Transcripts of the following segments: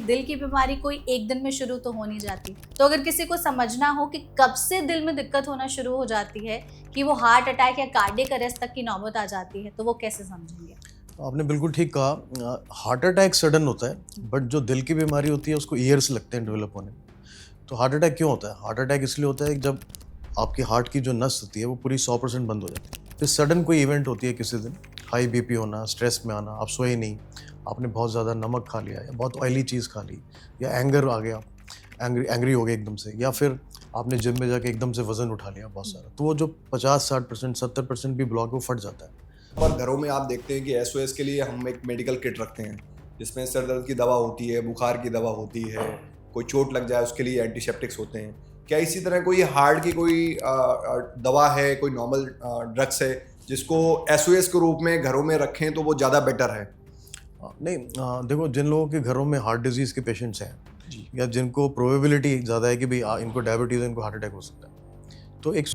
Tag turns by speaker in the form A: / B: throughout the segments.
A: दिल की बीमारी कोई एक दिन में शुरू तो हो नहीं जाती। तो अगर किसी को समझना हो कि कब से दिल में दिक्कत होना शुरू हो जाती है कि वो हार्ट अटैक या कार्डियक अरेस्ट तक की नौबत आ जाती है, तो वो कैसे समझेंगे?
B: आपने बिल्कुल ठीक कहा। हार्ट अटैक सडन होता है, बट जो दिल की बीमारी होती है उसको ईयर्स लगते हैं डेवलप होने में। तो हार्ट अटैक क्यों होता है? हार्ट अटैक इसलिए होता है कि जब आपकी हार्ट की जो नस होती है वो पूरी 100% बंद हो जाती है। फिर सडन कोई इवेंट होती है किसी दिन, हाई बीपी होना, स्ट्रेस में आना, आप सोए नहीं, आपने बहुत ज़्यादा नमक खा लिया या बहुत ऑयली चीज़ खा ली, या एंगर आ गया, एंग्री एंग्री हो गए एकदम से, या फिर आपने जिम में जाके एकदम से वजन उठा लिया बहुत सारा, तो वो जो 50-60% 70% भी ब्लॉक वो फट जाता है।
C: और घरों में आप देखते हैं कि एसओएस के लिए हम एक मेडिकल किट रखते हैं जिसमें सर दर्द की दवा होती है, बुखार की दवा होती है, कोई चोट लग जाए उसके लिए एंटीसेप्टिक्स होते हैं। क्या इसी तरह कोई हार्ट की कोई दवा है, कोई नॉर्मल ड्रग्स है जिसको एसओएस के रूप में घरों में रखें तो वो ज़्यादा बेटर है?
B: नहीं, देखो, जिन लोगों के घरों में हार्ट डिजीज के पेशेंट्स हैं
C: जी।
B: या जिनको प्रोबेबिलिटी ज़्यादा है कि भाई इनको डायबिटीज़ है, इनको हार्ट अटैक हो सकता है, तो एक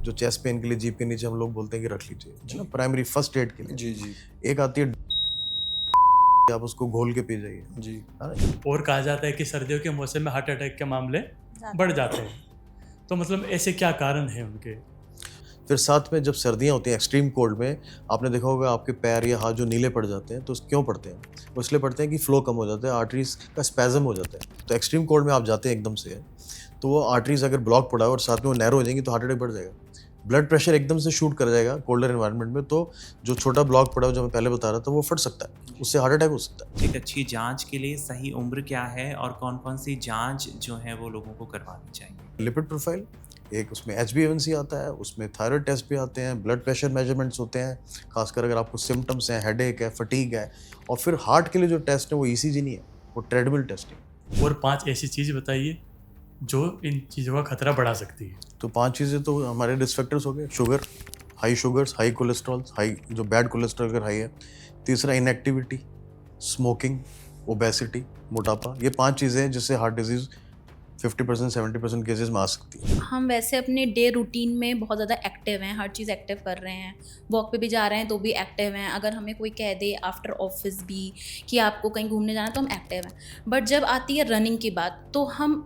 B: जो चेस्ट पेन के लिए जीप के नीचे हम लोग बोलते हैं कि रख लीजिए, है ना, प्राइमरी फर्स्ट एड के लिए।
C: जी जी
B: एक आती है, आप उसको घोल के पी जाइए,
C: जी।
B: है ना।
D: और कहा जाता है कि सर्दियों के मौसम में हार्ट अटैक के मामले बढ़ जाते हैं। तो मतलब ऐसे क्या कारण है उनके?
B: फिर साथ में जब सर्दियाँ होती हैं, एक्सट्रीम कोल्ड में, आपने देखा होगा आपके पैर या हाथ जो नीले पड़ जाते हैं, तो क्यों पड़ते हैं? वो इसलिए पड़ते हैं कि फ्लो कम हो जाता है, आर्टरीज का स्पैज़म हो जाता है। तो एक्सट्रीम कोल्ड में आप जाते हैं एकदम से, तो वो आर्टरीज अगर ब्लॉक पड़ा है और साथ में वो नैरो हो जाएंगी, तो हार्ट अटैक बढ़ जाएगा। ब्लड प्रेशर एकदम से शूट कर जाएगा कोल्डर एनवायरनमेंट में, तो जो छोटा ब्लॉक पड़ा है जो मैं पहले बता रहा था, वो फट सकता है, उससे हार्ट अटैक हो सकता है।
E: एक अच्छी जांच के लिए सही उम्र क्या है और कौन-कौन सी जांच जो है वो लोगों को करवानी चाहिए?
B: लिपिड प्रोफाइल, एक उसमें HbA1c आता है, उसमें थायराइड टेस्ट भी आते हैं, ब्लड प्रेशर मेजरमेंट्स होते हैं, खासकर अगर आपको सिम्टम्स हैं, हेडेक है, फटीग है, और फिर हार्ट के लिए जो टेस्ट है वो ECG नहीं है, वो ट्रेडमिल टेस्ट है।
D: और 5 ऐसी चीज़ बताइए जो इन चीज़ों का खतरा बढ़ा सकती है।
B: तो 5 चीज़ें तो हमारे रिस्क फैक्टर्स हो गए: sugar, high sugars, high cholesterol, high जो बैड कोलेस्ट्रॉल अगर हाई है, तीसरा इनएक्टिविटी, स्मोकिंग, ओबेसिटी, मोटापा, ये 5 चीज़ें हैं जिससे हार्ट डिजीज़ 50% 70% केसेस में आ सकती है।
A: हम वैसे अपने डे रूटीन में बहुत ज़्यादा एक्टिव हैं, हर चीज़ एक्टिव कर रहे हैं, वॉक पे भी जा रहे हैं तो भी एक्टिव हैं। अगर हमें कोई कह दे आफ्टर ऑफिस भी कि आपको कहीं घूमने जाना है, तो हम एक्टिव हैं। बट जब आती है रनिंग की बात, तो हम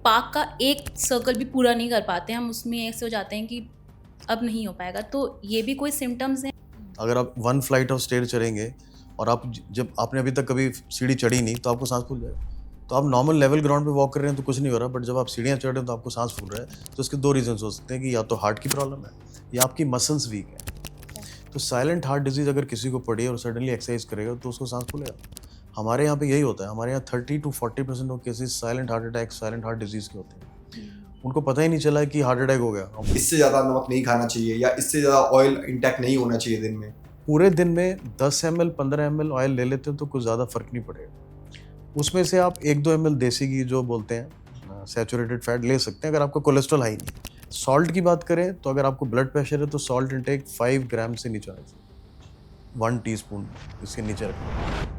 A: पार्क का एक सर्कल भी पूरा नहीं कर पाते, हम उसमें ऐसे हो जाते हैं कि अब नहीं हो पाएगा। तो ये भी कोई सिम्टम्स हैं?
B: अगर आप 1 फ्लाइट ऑफ स्टेयर चढ़ेंगे और आप जब आपने अभी तक कभी सीढ़ी चढ़ी नहीं, तो आपको सांस फूल जाएगा। तो आप नॉर्मल लेवल ग्राउंड पे वॉक कर रहे हैं तो कुछ नहीं हो रहा, बट जब आप सीढ़ियाँ चढ़ रहे हैं तो आपको सांस फूल रहा है, तो इसके 2 रीजंस हो सकते हैं कि या तो हार्ट की प्रॉब्लम है या आपकी मसल्स वीक है। तो साइलेंट हार्ट डिजीज अगर किसी को पड़ी है और सडनली एक्सरसाइज करेगा तो उसको सांस फूलेगा। हमारे यहाँ पे यही होता है, हमारे यहाँ 30 to 40% of cases silent heart attack, silent heart disease के होते हैं। उनको पता ही नहीं चला कि हार्ट अटैक हो गया।
C: इससे ज़्यादा नमक नहीं खाना चाहिए या इससे ज़्यादा ऑयल इंटेक नहीं होना चाहिए दिन में?
B: पूरे दिन में 10 ml 15 ml ऑयल ले लेते हैं तो कुछ ज़्यादा फर्क नहीं पड़ेगा। उसमें से आप 1-2 ml देसी घी जो बोलते हैं सैचुरेटेड फैट ले सकते हैं अगर आपका कोलेस्ट्रॉल हाई नहीं। सॉल्ट की बात करें तो अगर आपको ब्लड प्रेशर है तो सॉल्ट इंटेक 5 ग्राम से नीचे आना चाहिए, 1 टीस्पून इसके नीचे रखना।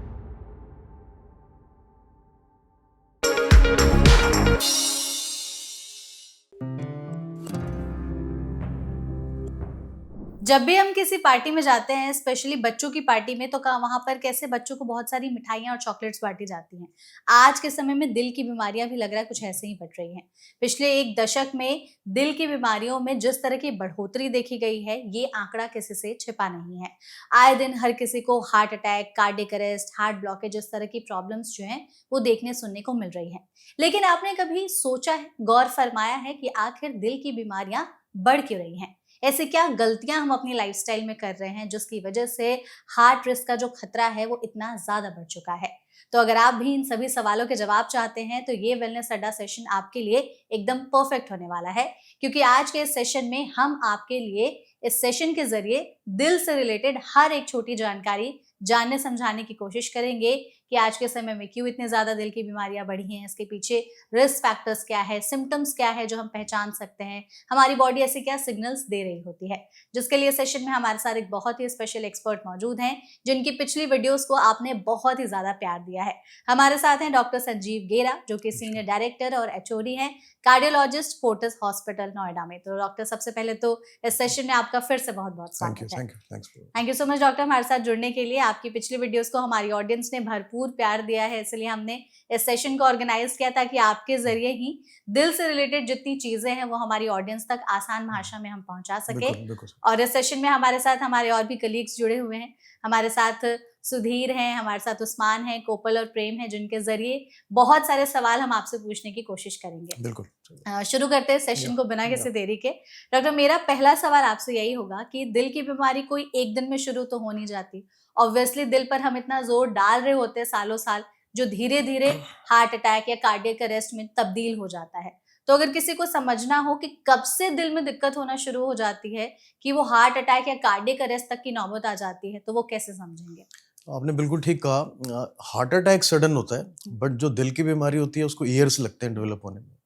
A: जब भी हम किसी पार्टी में जाते हैं, स्पेशली बच्चों की पार्टी में, तो वहां पर कैसे बच्चों को बहुत सारी मिठाइयां और चॉकलेट्स बांटी जाती हैं। आज के समय में दिल की बीमारियां भी लग रहा है कुछ ऐसे ही बढ़ रही हैं। पिछले 1 दशक में दिल की बीमारियों में जिस तरह की बढ़ोतरी देखी गई है, ये आंकड़ा किसी से छिपा नहीं है। आए दिन हर किसी को heart attack, cardiac arrest, heart blockage, इस तरह की प्रॉब्लम्स जो हैं वो देखने सुनने को मिल रही हैं। लेकिन आपने कभी सोचा है, गौर फरमाया है कि आखिर दिल की बीमारियां बढ़ क्यों रही हैं? ऐसे क्या गलतियां हम अपनी लाइफस्टाइल में कर रहे हैं जिसकी वजह से हार्ट रिस्क का जो खतरा है वो इतना ज्यादा बढ़ चुका है? तो अगर आप भी इन सभी सवालों के जवाब चाहते हैं तो ये वेलनेस अड्डा सेशन आपके लिए एकदम परफेक्ट होने वाला है, क्योंकि आज के इस सेशन में हम आपके लिए इस सेशन के जरिए दिल से रिलेटेड हर एक छोटी जानकारी जानने समझाने की कोशिश करेंगे कि आज के समय में क्यों इतने ज्यादा दिल की बीमारियां बढ़ी हैं, इसके पीछे रिस्क फैक्टर्स क्या है, सिम्टम्स क्या है जो हम पहचान सकते हैं, हमारी बॉडी ऐसे क्या सिग्नल्स दे रही होती है। जिसके लिए सेशन में हमारे साथ एक बहुत ही स्पेशल एक्सपर्ट मौजूद हैं जिनकी पिछली वीडियोस को आपने बहुत ही ज्यादा प्यार दिया है। हमारे साथ हैं डॉक्टर संजीव गेरा, जो कि सीनियर डायरेक्टर और HOD हैं, कार्डियोलॉजिस्ट, फोर्टिस हॉस्पिटल नोएडा में। तो डॉक्टर, सबसे पहले तो इस सेशन में आपका फिर से बहुत बहुत स्वागत है।
B: Thank you so much
A: doctor हमारे साथ जुड़ने के लिए। आपकी पिछली वीडियोस को हमारी ऑडियंस ने भरपूर भरपूर प्यार दिया है, इसलिए हमने इस सेशन को ऑर्गेनाइज किया ताकि आपके ज़रिए ही दिल से रिलेटेड जितनी चीज़ें हैं वो हमारी ऑडियंस तक आसान भाषा में हम पहुंचा सके।
B: बिल्कुल बिल्कुल।
A: और इस सेशन में हमारे साथ हमारे और भी कलीग्स जुड़े हुए हैं। हमारे साथ सुधीर हैं, हमारे साथ उस्मान हैं, कोपल और प्रेम हैं, जिनके ज़रिए बहुत सारे सवाल हम आपसे पूछने की कोशिश करेंगे।
B: बिल्कुल
A: शुरू करते हैं सेशन को बिना किसी देरी के। डॉक्टर, मेरा पहला सवाल आपसे यही होगा कि दिल की बीमारी कोई एक दिन में शुरू तो हो नहीं जाती। ऑब्वियसली दिल पर हम इतना जोर डाल रहे होते हैं सालों साल, जो धीरे धीरे हार्ट अटैक या कार्डियक अरेस्ट में तब्दील हो जाता है। तो अगर किसी को समझना हो कि कब से दिल में दिक्कत होना शुरू हो जाती है कि वो हार्ट अटैक या कार्डियक अरेस्ट तक की नौबत आ जाती है, तो वो कैसे समझेंगे?
B: आपने बिल्कुल ठीक कहा। हार्ट अटैक सडन होता है, बट जो दिल की बीमारी होती है उसको ईयर्स लगते हैं डेवलप होने में।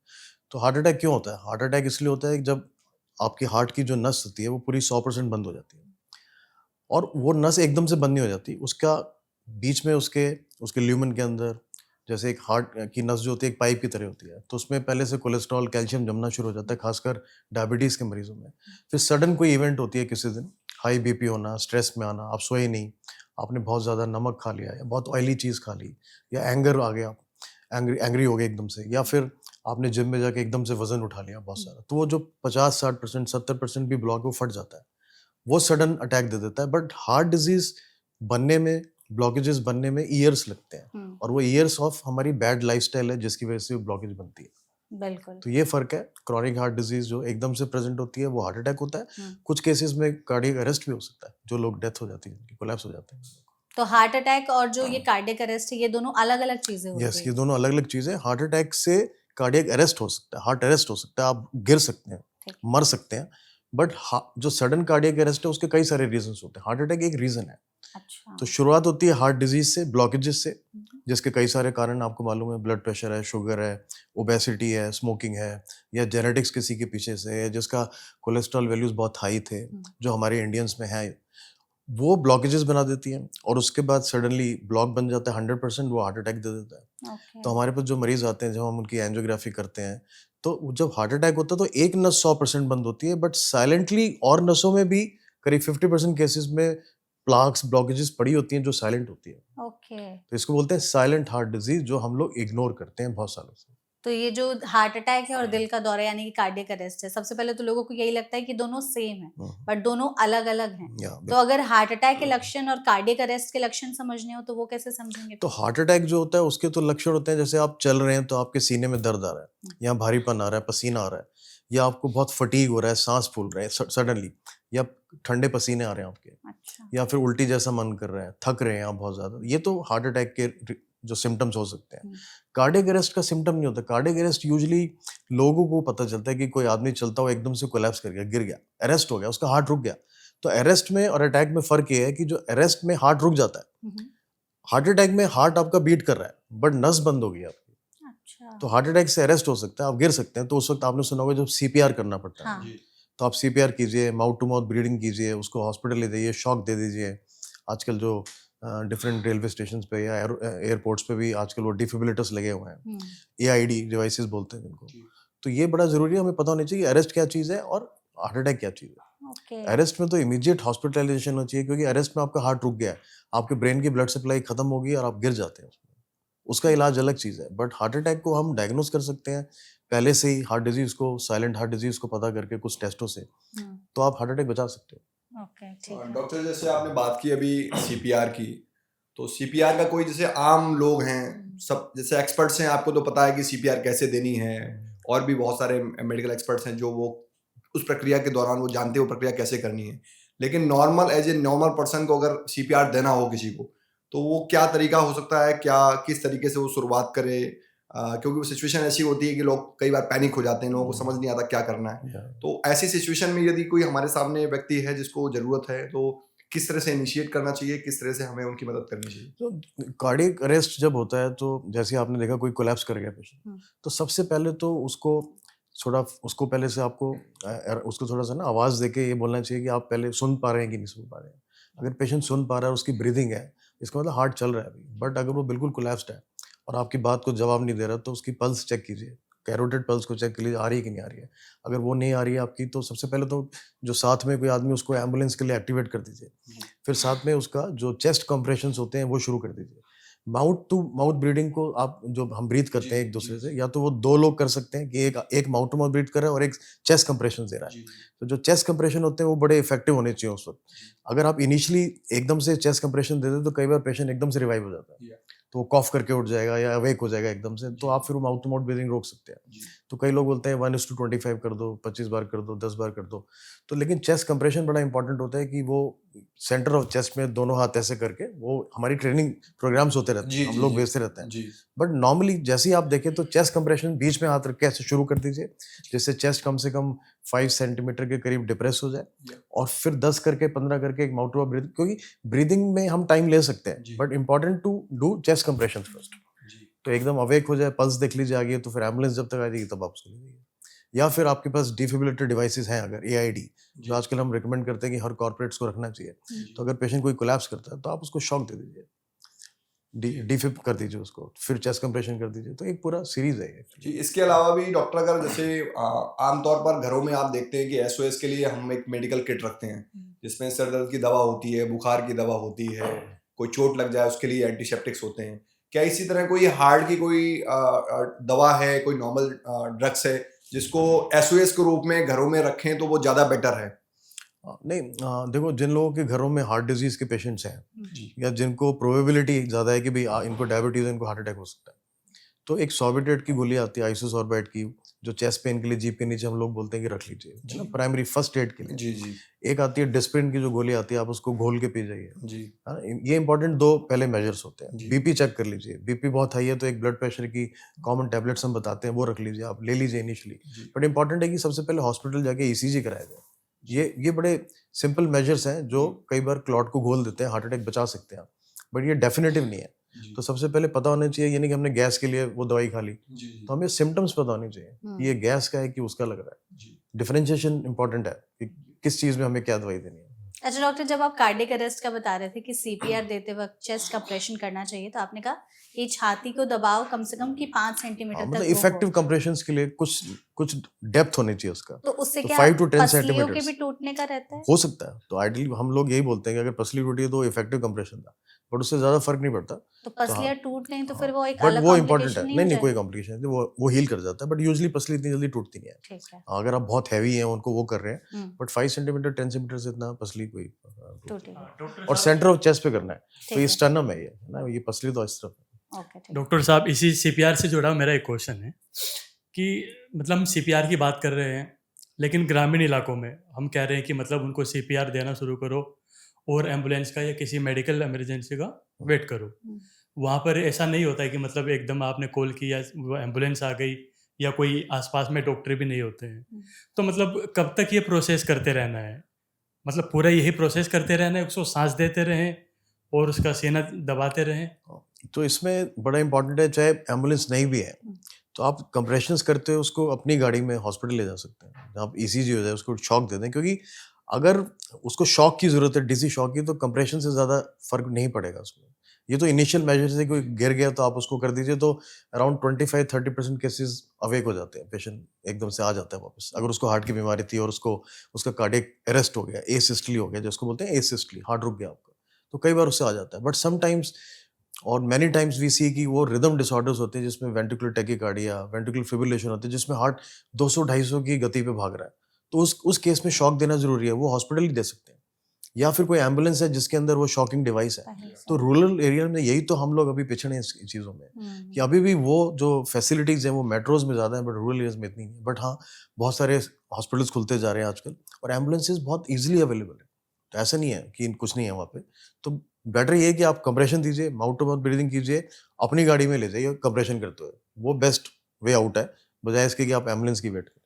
B: तो हार्ट अटैक क्यों होता है? हार्ट अटैक इसलिए होता है कि जब आपकी हार्ट की जो नस होती है वो पूरी 100% बंद हो जाती है, और वो नस एकदम से बंद नहीं हो जाती। उसका बीच में उसके उसके ल्यूमन के अंदर, जैसे एक हार्ट की नस जो होती है एक पाइप की तरह होती है, तो उसमें पहले से कोलेस्ट्रॉल कैल्शियम जमना शुरू हो जाता है, खासकर डायबिटीज़ के मरीजों में। फिर सडन कोई इवेंट होती है किसी दिन, हाई बीपी होना, स्ट्रेस में आना, आप सोए नहीं, आपने बहुत ज़्यादा नमक खा लिया या बहुत ऑयली चीज़ खा ली, या एंगर आ गया, एंग्री हो गए एकदम से, या फिर आपने जिम में जाके एकदम से वजन उठा लिया बहुत सारा, तो वो जो 50-60% 70% भी ब्लॉक है वो फट जाता है, वो सडन अटैक दे देता है। बट हार्ट डिजीज बनने में, ब्लॉकेजेस बनने में ईयर्स लगते हैं, और वो ईयर्स ऑफ हमारी बैड लाइफस्टाइल है जिसकी वजह से ब्लॉकेज बनती है।
A: बिल्कुल।
B: तो ये फर्क है। क्रॉनिक हार्ट डिजीज जो एकदम से प्रेजेंट होती है वो हार्ट अटैक होता है। कुछ केसेस में कार्डियक अरेस्ट भी हो सकता है, जो लोग डेथ हो जाती है, कोलैप्स हो जाते हैं।
A: तो हार्ट अटैक और जो ये कार्डियक अरेस्ट है, ये दोनों अलग अलग चीजें होती
B: यस,
A: हैं।
B: ये दोनों अलग अलग चीजें। हार्ट अटैक से कार्डियक अरेस्ट हो सकता है, हार्ट अरेस्ट हो सकता है, आप गिर सकते हैं, मर सकते हैं। बट जो सडन कार्डियक अरेस्ट है उसके कई सारे रीजंस होते हैं। हार्ट अटैक एक रीजन है।
A: अच्छा।
B: तो शुरुआत होती है हार्ट डिजीज से, ब्लॉकेजेस से, जिसके कई सारे कारण आपको मालूम है। ब्लड प्रेशर है, शुगर है, ओबेसिटी है, स्मोकिंग है, या जेनेटिक्स किसी के पीछे से है जिसका कोलेस्ट्रॉल वैल्यूज बहुत हाई थे, जो हमारे इंडियंस में है, वो ब्लॉकेजेस बना देती हैं, और उसके बाद सडनली ब्लॉक बन जाता है 100%, वो हार्ट अटैक दे देता है। तो हमारे पास जो मरीज आते हैं, जब हम उनकी एंजियोग्राफी करते हैं, तो जब हार्ट अटैक होता है तो एक नस 100% बंद होती है, बट साइलेंटली और नसों में भी करीब 50% केसेस में प्लाक्स, ब्लॉकेजेस पड़ी होती हैं जो साइलेंट होती है।
A: ओके।
B: तो इसको बोलते हैं साइलेंट हार्ट डिजीज, जो हम लोग इग्नोर करते हैं बहुत सालों से।
A: तो ये जो हार्ट अटैक है और दिल का दौरा यानी कि कार्डियक अरेस्ट है, सबसे पहले तो लोगों को यही लगता है कि दोनों सेम है, बट दोनों अलग अलग हैं। तो अगर हार्ट अटैक के लक्षण और कार्डियक अरेस्ट के लक्षण समझने हो तो वो कैसे समझेंगे?
B: तो हार्ट अटैक जो होता है उसके तो लक्षण होते हैं, जैसे आप चल रहे हैं तो आपके सीने में दर्द आ रहा है, या भारीपन आ रहा है, पसीना आ रहा है, या आपको बहुत फटीग हो रहा है, सांस फूल रहे हैं सडनली, या ठंडे पसीने आ रहे हैं आपके,
A: अच्छा।
B: या फिर उल्टी जैसा मन कर रहा है, थक रहे हैं आप बहुत ज्यादा, ये तो हार्ट अटैक के जो सिम्टम्स हो सकते हैं। कार्डियक अरेस्ट का सिम्टम नहीं होता। कार्डियक अरेस्ट यूजुअली लोगों को पता चलता है कि कोई आदमी चलता हुआ एकदम से कोलैप्स कर गया, गिर गया, अरेस्ट हो गया, उसका हार्ट रुक गया। तो अरेस्ट में और अटैक में फर्क ये है कि जो अरेस्ट में हार्ट रुक जाता है, हार्ट अटैक में हार्ट आपका बीट कर रहा है बट नस बंद हो गई आपकी।
A: अच्छा।
B: तो हार्ट अटैक से अरेस्ट हो सकता है, आप गिर सकते हैं। तो उस वक्त आपने सुना होगा जब सीपीआर करना पड़ता है,
A: हाँ।
B: तो आप सीपीआर कीजिए, माउथ टू माउथ ब्रीदिंग कीजिए, उसको हॉस्पिटल ले जाइए, शॉक दे दीजिए। आजकल जो डिफरेंट रेलवे स्टेशन पे या एयरपोर्ट्स पे भी आजकल वो डिफिब्रिलेटर्स लगे हुए हैं, एआईडी डिवाइसेस बोलते हैं जिनको। तो ये बड़ा जरूरी है, हमें पता होना चाहिए कि अरेस्ट क्या चीज़ है और हार्ट अटैक क्या चीज़ है। अरेस्ट में तो इमीडिएट हॉस्पिटलाइजेशन होना चाहिए, क्योंकि अरेस्ट में आपका हार्ट रुक गया है, आपके ब्रेन की ब्लड सप्लाई खत्म हो गई और आप गिर जाते हैं उसमें, उसका इलाज अलग चीज़ है। बट हार्ट अटैक को हम डायग्नोस कर सकते हैं पहले से ही, हार्ट डिजीज को, साइलेंट हार्ट डिजीज को पता करके कुछ टेस्टों से, तो आप हार्ट अटैक बचा सकते हो।
A: ओके, ठीक है।
C: डॉक्टर, जैसे आपने बात की अभी सीपीआर की, तो सीपीआर का कोई, जैसे आम लोग हैं, सब जैसे एक्सपर्ट्स हैं, आपको तो पता है कि सीपीआर कैसे देनी है, और भी बहुत सारे मेडिकल एक्सपर्ट्स हैं जो वो उस प्रक्रिया के दौरान वो जानते हैं वो प्रक्रिया कैसे करनी है। लेकिन normal, as a normal person को अगर सीपीआर देना हो किसी को, तो वो क्या तरीका हो सकता है, क्या किस तरीके से वो शुरुआत करे? क्योंकि वो सिचुएशन ऐसी होती है कि लोग कई बार पैनिक हो जाते हैं, लोगों को समझ नहीं आता क्या करना है। तो ऐसी सिचुएशन में यदि कोई हमारे सामने व्यक्ति है जिसको ज़रूरत है, तो किस तरह से इनिशिएट करना चाहिए, किस तरह से हमें उनकी मदद करनी चाहिए?
B: तो कार्डियक अरेस्ट जब होता है, तो जैसे आपने देखा कोई कोलैप्स कर गया पेशेंट, तो सबसे पहले तो उसको पहले से आपको उसको थोड़ा सा ना आवाज़ देके ये बोलना चाहिए कि आप पहले सुन पा रहे हैं कि नहीं सुन पा रहे हैं। अगर पेशेंट सुन पा रहा है, उसकी ब्रीदिंग है, इसका मतलब हार्ट चल रहा है अभी। बट अगर वो बिल्कुल कोलैप्स्ड है और आपकी बात को जवाब नहीं दे रहा, तो उसकी पल्स चेक कीजिए, कैरोटिड पल्स को चेक कीजिए, आ रही है कि नहीं आ रही है। अगर वो नहीं आ रही है आपकी, तो सबसे पहले तो जो साथ में कोई आदमी, उसको एम्बुलेंस के लिए एक्टिवेट कर दीजिए। फिर साथ में उसका जो चेस्ट कंप्रेशंस होते हैं वो शुरू कर दीजिए। माउथ टू माउथ ब्रीदिंग को आप जो हम ब्रीथ करते हैं एक दूसरे से, या तो वो दो लोग कर सकते हैं कि एक माउथ टू माउथ ब्रीथ कर रहा है और एक चेस्ट कंप्रेशन दे रहा है। तो जो चेस्ट कंप्रेशन होते हैं वो बड़े इफेक्टिव होने चाहिए उस वक्त। अगर आप इनिशियली एकदम से चेस्ट कंप्रेशन दे दो तो कई बार पेशेंट एकदम से रिवाइव हो जाता है, तो वो कॉफ करके उठ जाएगा या अवेक हो जाएगा एकदम से, तो आप फिर माउथ टू माउथ ब्रीदिंग रोक सकते हैं। तो कई लोग बोलते हैं 1:25 कर दो, 25 बार कर दो, 10 बार कर दो। तो लेकिन चेस्ट कंप्रेशन बड़ा इंपॉर्टेंट होता है कि वो सेंटर ऑफ चेस्ट में दोनों हाथ ऐसे करके, वो हमारी ट्रेनिंग प्रोग्राम्स होते रहते हैं, हम लोग भेजते रहते हैं। बट नॉर्मली जैसे ही आप देखें तो चेस्ट कंप्रेशन बीच में हाथ रख के ऐसे शुरू कर दीजिए, जिससे चेस्ट कम से कम 5 सेंटीमीटर के करीब डिप्रेस हो जाए, और फिर 10 करके 15 करके एक माउथ टू माउथ ब्रीथिंग, क्योंकि ब्रीदिंग में हम टाइम ले सकते हैं, but important to do chest compression first. तो एकदम अवेक हो जाए, पल्स देख लीजिए आगे, तो फिर एम्बुलेंस जब तक आ जाएगी तब आप उसको ले जाइए। या फिर आपके पास डिफिब्रिलेटर डिवाइसेस हैं, अगर AID, जो आजकल हम रिकमेंड करते हैं कि हर कॉर्पोरेट्स को रखना चाहिए। तो अगर पेशेंट कोई कोलैप्स करता है तो आप उसको शॉक दे दीजिए, डिफिब कर दीजिए उसको, फिर चेस्ट कंप्रेशन कर दीजिए। तो एक पूरा सीरीज है ये।
C: जी, इसके अलावा भी डॉक्टर, अगर जैसे आमतौर पर घरों में आप देखते हैं कि SOS के लिए हम एक मेडिकल किट रखते हैं, जिसमें सर दर्द की दवा होती है, बुखार की दवा होती है, कोई चोट लग जाए उसके लिए एंटीसेप्टिक्स होते हैं। क्या इसी तरह कोई हार्ट की कोई दवा है, कोई नॉर्मल ड्रग्स है जिसको SOS के रूप में घरों में रखें तो वो ज़्यादा बेटर है?
B: नहीं, देखो, जिन लोगों के घरों में हार्ट डिजीज के पेशेंट्स हैं, या जिनको प्रोबेबिलिटी ज़्यादा है कि भाई इनको डायबिटीज है, इनको हार्ट अटैक हो सकता है, तो एक सॉर्बिट्रेट की गोली आती है, आइसोसॉर्बेट की, जो चेस्ट पेन के लिए जीभ के नीचे हम लोग बोलते हैं कि रख लीजिए, है ना, प्राइमरी फर्स्ट एड के लिए। एक आती है डिस्प्रिन की जो गोली आती है, आप उसको घोल के पी जाइए। हाँ, ये इंपॉर्टेंट दो पहले मेजर्स होते हैं। बीपी चेक कर लीजिए, बीपी बहुत हाई है तो एक ब्लड प्रेशर की कॉमन टैबलेट्स हम बताते हैं, वो रख लीजिए, आप ले लीजिए इनिशियली। बट इंपॉर्टेंट है कि सबसे पहले हॉस्पिटल जाके ECG कराया जाए। ये बड़े सिंपल मेजर्स हैं जो कई बार क्लॉट को घोल देते हैं, हार्ट अटैक बचा सकते हैं, बट ये डेफिनेटिव नहीं है। तो सबसे पहले पता होना चाहिए, ये नहीं कि हमने गैस के लिए वो दवाई खा ली, तो हमें सिम्टम्स पता होने चाहिए कि ये गैस का है कि उसका लग रहा है। डिफरेंशिएशन इंपॉर्टेंट है कि किस चीज में हमें क्या दवाई देनी है।
A: अच्छा डॉक्टर, जब आप कार्डियक अरेस्ट का बता रहे थे कि CPR देते वक्त चेस्ट कंप्रेशन करना चाहिए, तो आपने कहा कि छाती को दबाव कम से कम कि 5 सेंटीमीटर तक
B: मतलब
A: वो
B: इफेक्टिव
A: हो।
B: कंप्रेशंस के लिए कुछ डेप्थ होनी चाहिए उसका।
A: तो उससे
B: तो
A: क्या
B: 5 to 10
A: पसलियों के
B: सेंटीमीटर्स
A: भी टूटने का रहता है?
B: हो सकता है। तो आइडियली हम लोग यही बोलते हैं कि अगर पसली टूटी है तो इफेक्टिव कंप्रेशन था, बट उससे ज्यादा फर्क नहीं पड़ता।
A: तो
B: तो हाँ,
A: पसलियां टूट गई तो फिर वो एक
B: बट
A: अलग
B: वो इंपॉर्टेंट
A: कॉम्प्लिकेशन
B: है।
A: नहीं
B: नहीं
A: हो
B: नहीं, कोई
A: जाएगा?
B: कॉम्प्लिकेशन नहीं, वो हील कर जाता है, बट यूजुअली पसली इतनी जल्दी टूटती नहीं है।
A: ठीक है।
B: अगर आप बहुत हैवी हैं, उनको वो कर रहे हैं,
A: हम्म,
B: बट 5 सेंटीमीटर 10 सेंटीमीटर से इतना पसली कोई
A: टूटेगा।
B: और सेंटर ऑफ चेस्ट पे करना है, तो
A: ठीक
B: ये
A: है।
B: स्टर्नम है, ये है ना, ये पसली तो इस तरफ है।
A: ओके, ठीक है।
D: डॉक्टर साहब, इसी CPR से जुड़ा मेरा एक क्वेश्चन है कि मतलब हम CPR की बात कर रहे हैं, लेकिन ग्रामीण इलाकों में हम कह रहे हैं कि मतलब उनको CPR देना शुरू करो और एम्बुलेंस का या किसी मेडिकल इमरजेंसी का वेट करो। वहाँ पर ऐसा नहीं होता है कि मतलब एकदम आपने कॉल किया, वो एम्बुलेंस आ गई, या कोई आसपास में डॉक्टर भी नहीं होते हैं। तो मतलब कब तक ये प्रोसेस करते रहना है? मतलब पूरा यही प्रोसेस करते रहना है, उसको सांस देते रहें और उसका सीना दबाते रहें?
B: तो इसमें बड़ा इंपॉर्टेंट है, चाहे एम्बुलेंस नहीं भी है तो आप कंप्रेशंस करते हो उसको अपनी गाड़ी में हॉस्पिटल ले जा सकते हैं, आप ECG हो जाए, उसको शॉक दे दें, क्योंकि अगर उसको शॉक की जरूरत है, DC शॉक की, तो कंप्रेशन से ज़्यादा फर्क नहीं पड़ेगा उसमें। ये तो इनिशियल मेजर से, कोई गिर गया तो आप उसको कर दीजिए, तो अराउंड 25-30% केसेस अवेक हो जाते हैं, पेशेंट एकदम से आ जाता है वापस। अगर उसको हार्ट की बीमारी थी और उसका कार्डियक अरेस्ट हो गया, एसिस्टली हो गया, जिसको बोलते हैं एसिस्टली, हार्ट रुक गया आपका, तो कई बार उससे आ जाता है। बट समटाइम्स और मैनी टाइम्स वी सी कि वो रिदम डिसऑर्डर्स होते हैं, जिसमें वेंट्रिकुलर टैकीकार्डिया, वेंट्रिकुलर फिब्रिलेशन होते हैं, जिसमें हार्ट 200-250 की गति पे भाग रहा है, तो उस केस में शॉक देना जरूरी है, वो हॉस्पिटल ही दे सकते हैं, या फिर कोई एम्बुलेंस है जिसके अंदर वो शॉकिंग डिवाइस है। तो रूरल एरिया में यही तो हम लोग अभी पिछड़े हैं इस चीज़ों में, कि अभी भी वो जो फैसिलिटीज़ हैं वो मेट्रोज में ज़्यादा है, बट रूरल एरियाज में इतनी नहीं है। बट हाँ, बहुत सारे हॉस्पिटल्स खुलते जा रहे हैं आजकल, और एम्बुलेंसेज बहुत ईजिली अवेलेबल है, तो ऐसा नहीं है कि कुछ नहीं है वहाँ पे। तो बेटर ये है कि आप कंप्रेशन दीजिए, माउथ टू माउथ ब्रीदिंग कीजिए, अपनी गाड़ी में ले जाइए कंप्रेशन करते हुए, वो बेस्ट वे आउट है, बजाय इसके कि आप एम्बुलेंस की वेट करें।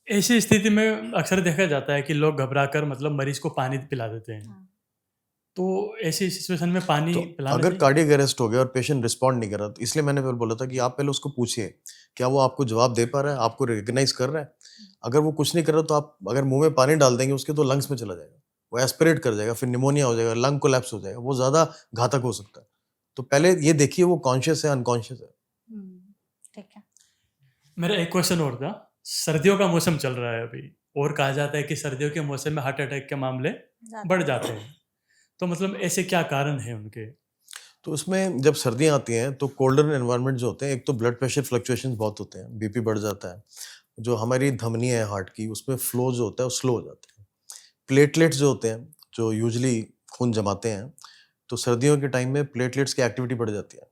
D: ऐसी स्थिति में अक्सर देखा जाता है कि लोग घबराकर मतलब मरीज को पानी पिला देते हैं। तो ऐसी सिचुएशन में पानी
B: तो
D: पिलाना
B: अगर
D: चाहिए?
B: कार्डियक अरेस्ट हो गया और पेशेंट रिस्पॉन्ड नहीं कर रहा, तो इसलिए मैंने पहले बोला था कि आप पहले उसको पूछिए, क्या वो आपको जवाब दे पा रहा है, आपको रिकग्नाइज कर रहा है। अगर वो कुछ नहीं कर रहा, तो आप अगर मुंह में पानी डाल देंगे उसके, तो लंग्स में चला जाएगा, वो एस्पिरेट कर जाएगा, फिर निमोनिया हो जाएगा, लंग कोलैप्स हो जाएगा, वो ज़्यादा घातक हो सकता है। तो पहले ये देखिए वो कॉन्शियस है, अनकॉन्शियस है।
A: ठीक है।
D: मेरा एक क्वेश्चन और था, सर्दियों का मौसम चल रहा है अभी, और कहा जाता है कि सर्दियों के मौसम में हार्ट अटैक के मामले बढ़ जाते हैं, तो मतलब ऐसे क्या कारण है उनके?
B: तो उसमें जब सर्दियाँ आती हैं तो कोल्डर एनवायरनमेंट जो होते हैं, एक तो ब्लड प्रेशर फ्लक्चुएशंस बहुत होते हैं, बीपी बढ़ जाता है। जो हमारी धमनी है हार्ट की, उसमें फ्लो जो होता है वो स्लो हो जाता है। प्लेटलेट्स जो होते हैं, जो यूजुअली खून जमाते हैं, तो सर्दियों के टाइम में प्लेटलेट्स की एक्टिविटी बढ़ जाती है।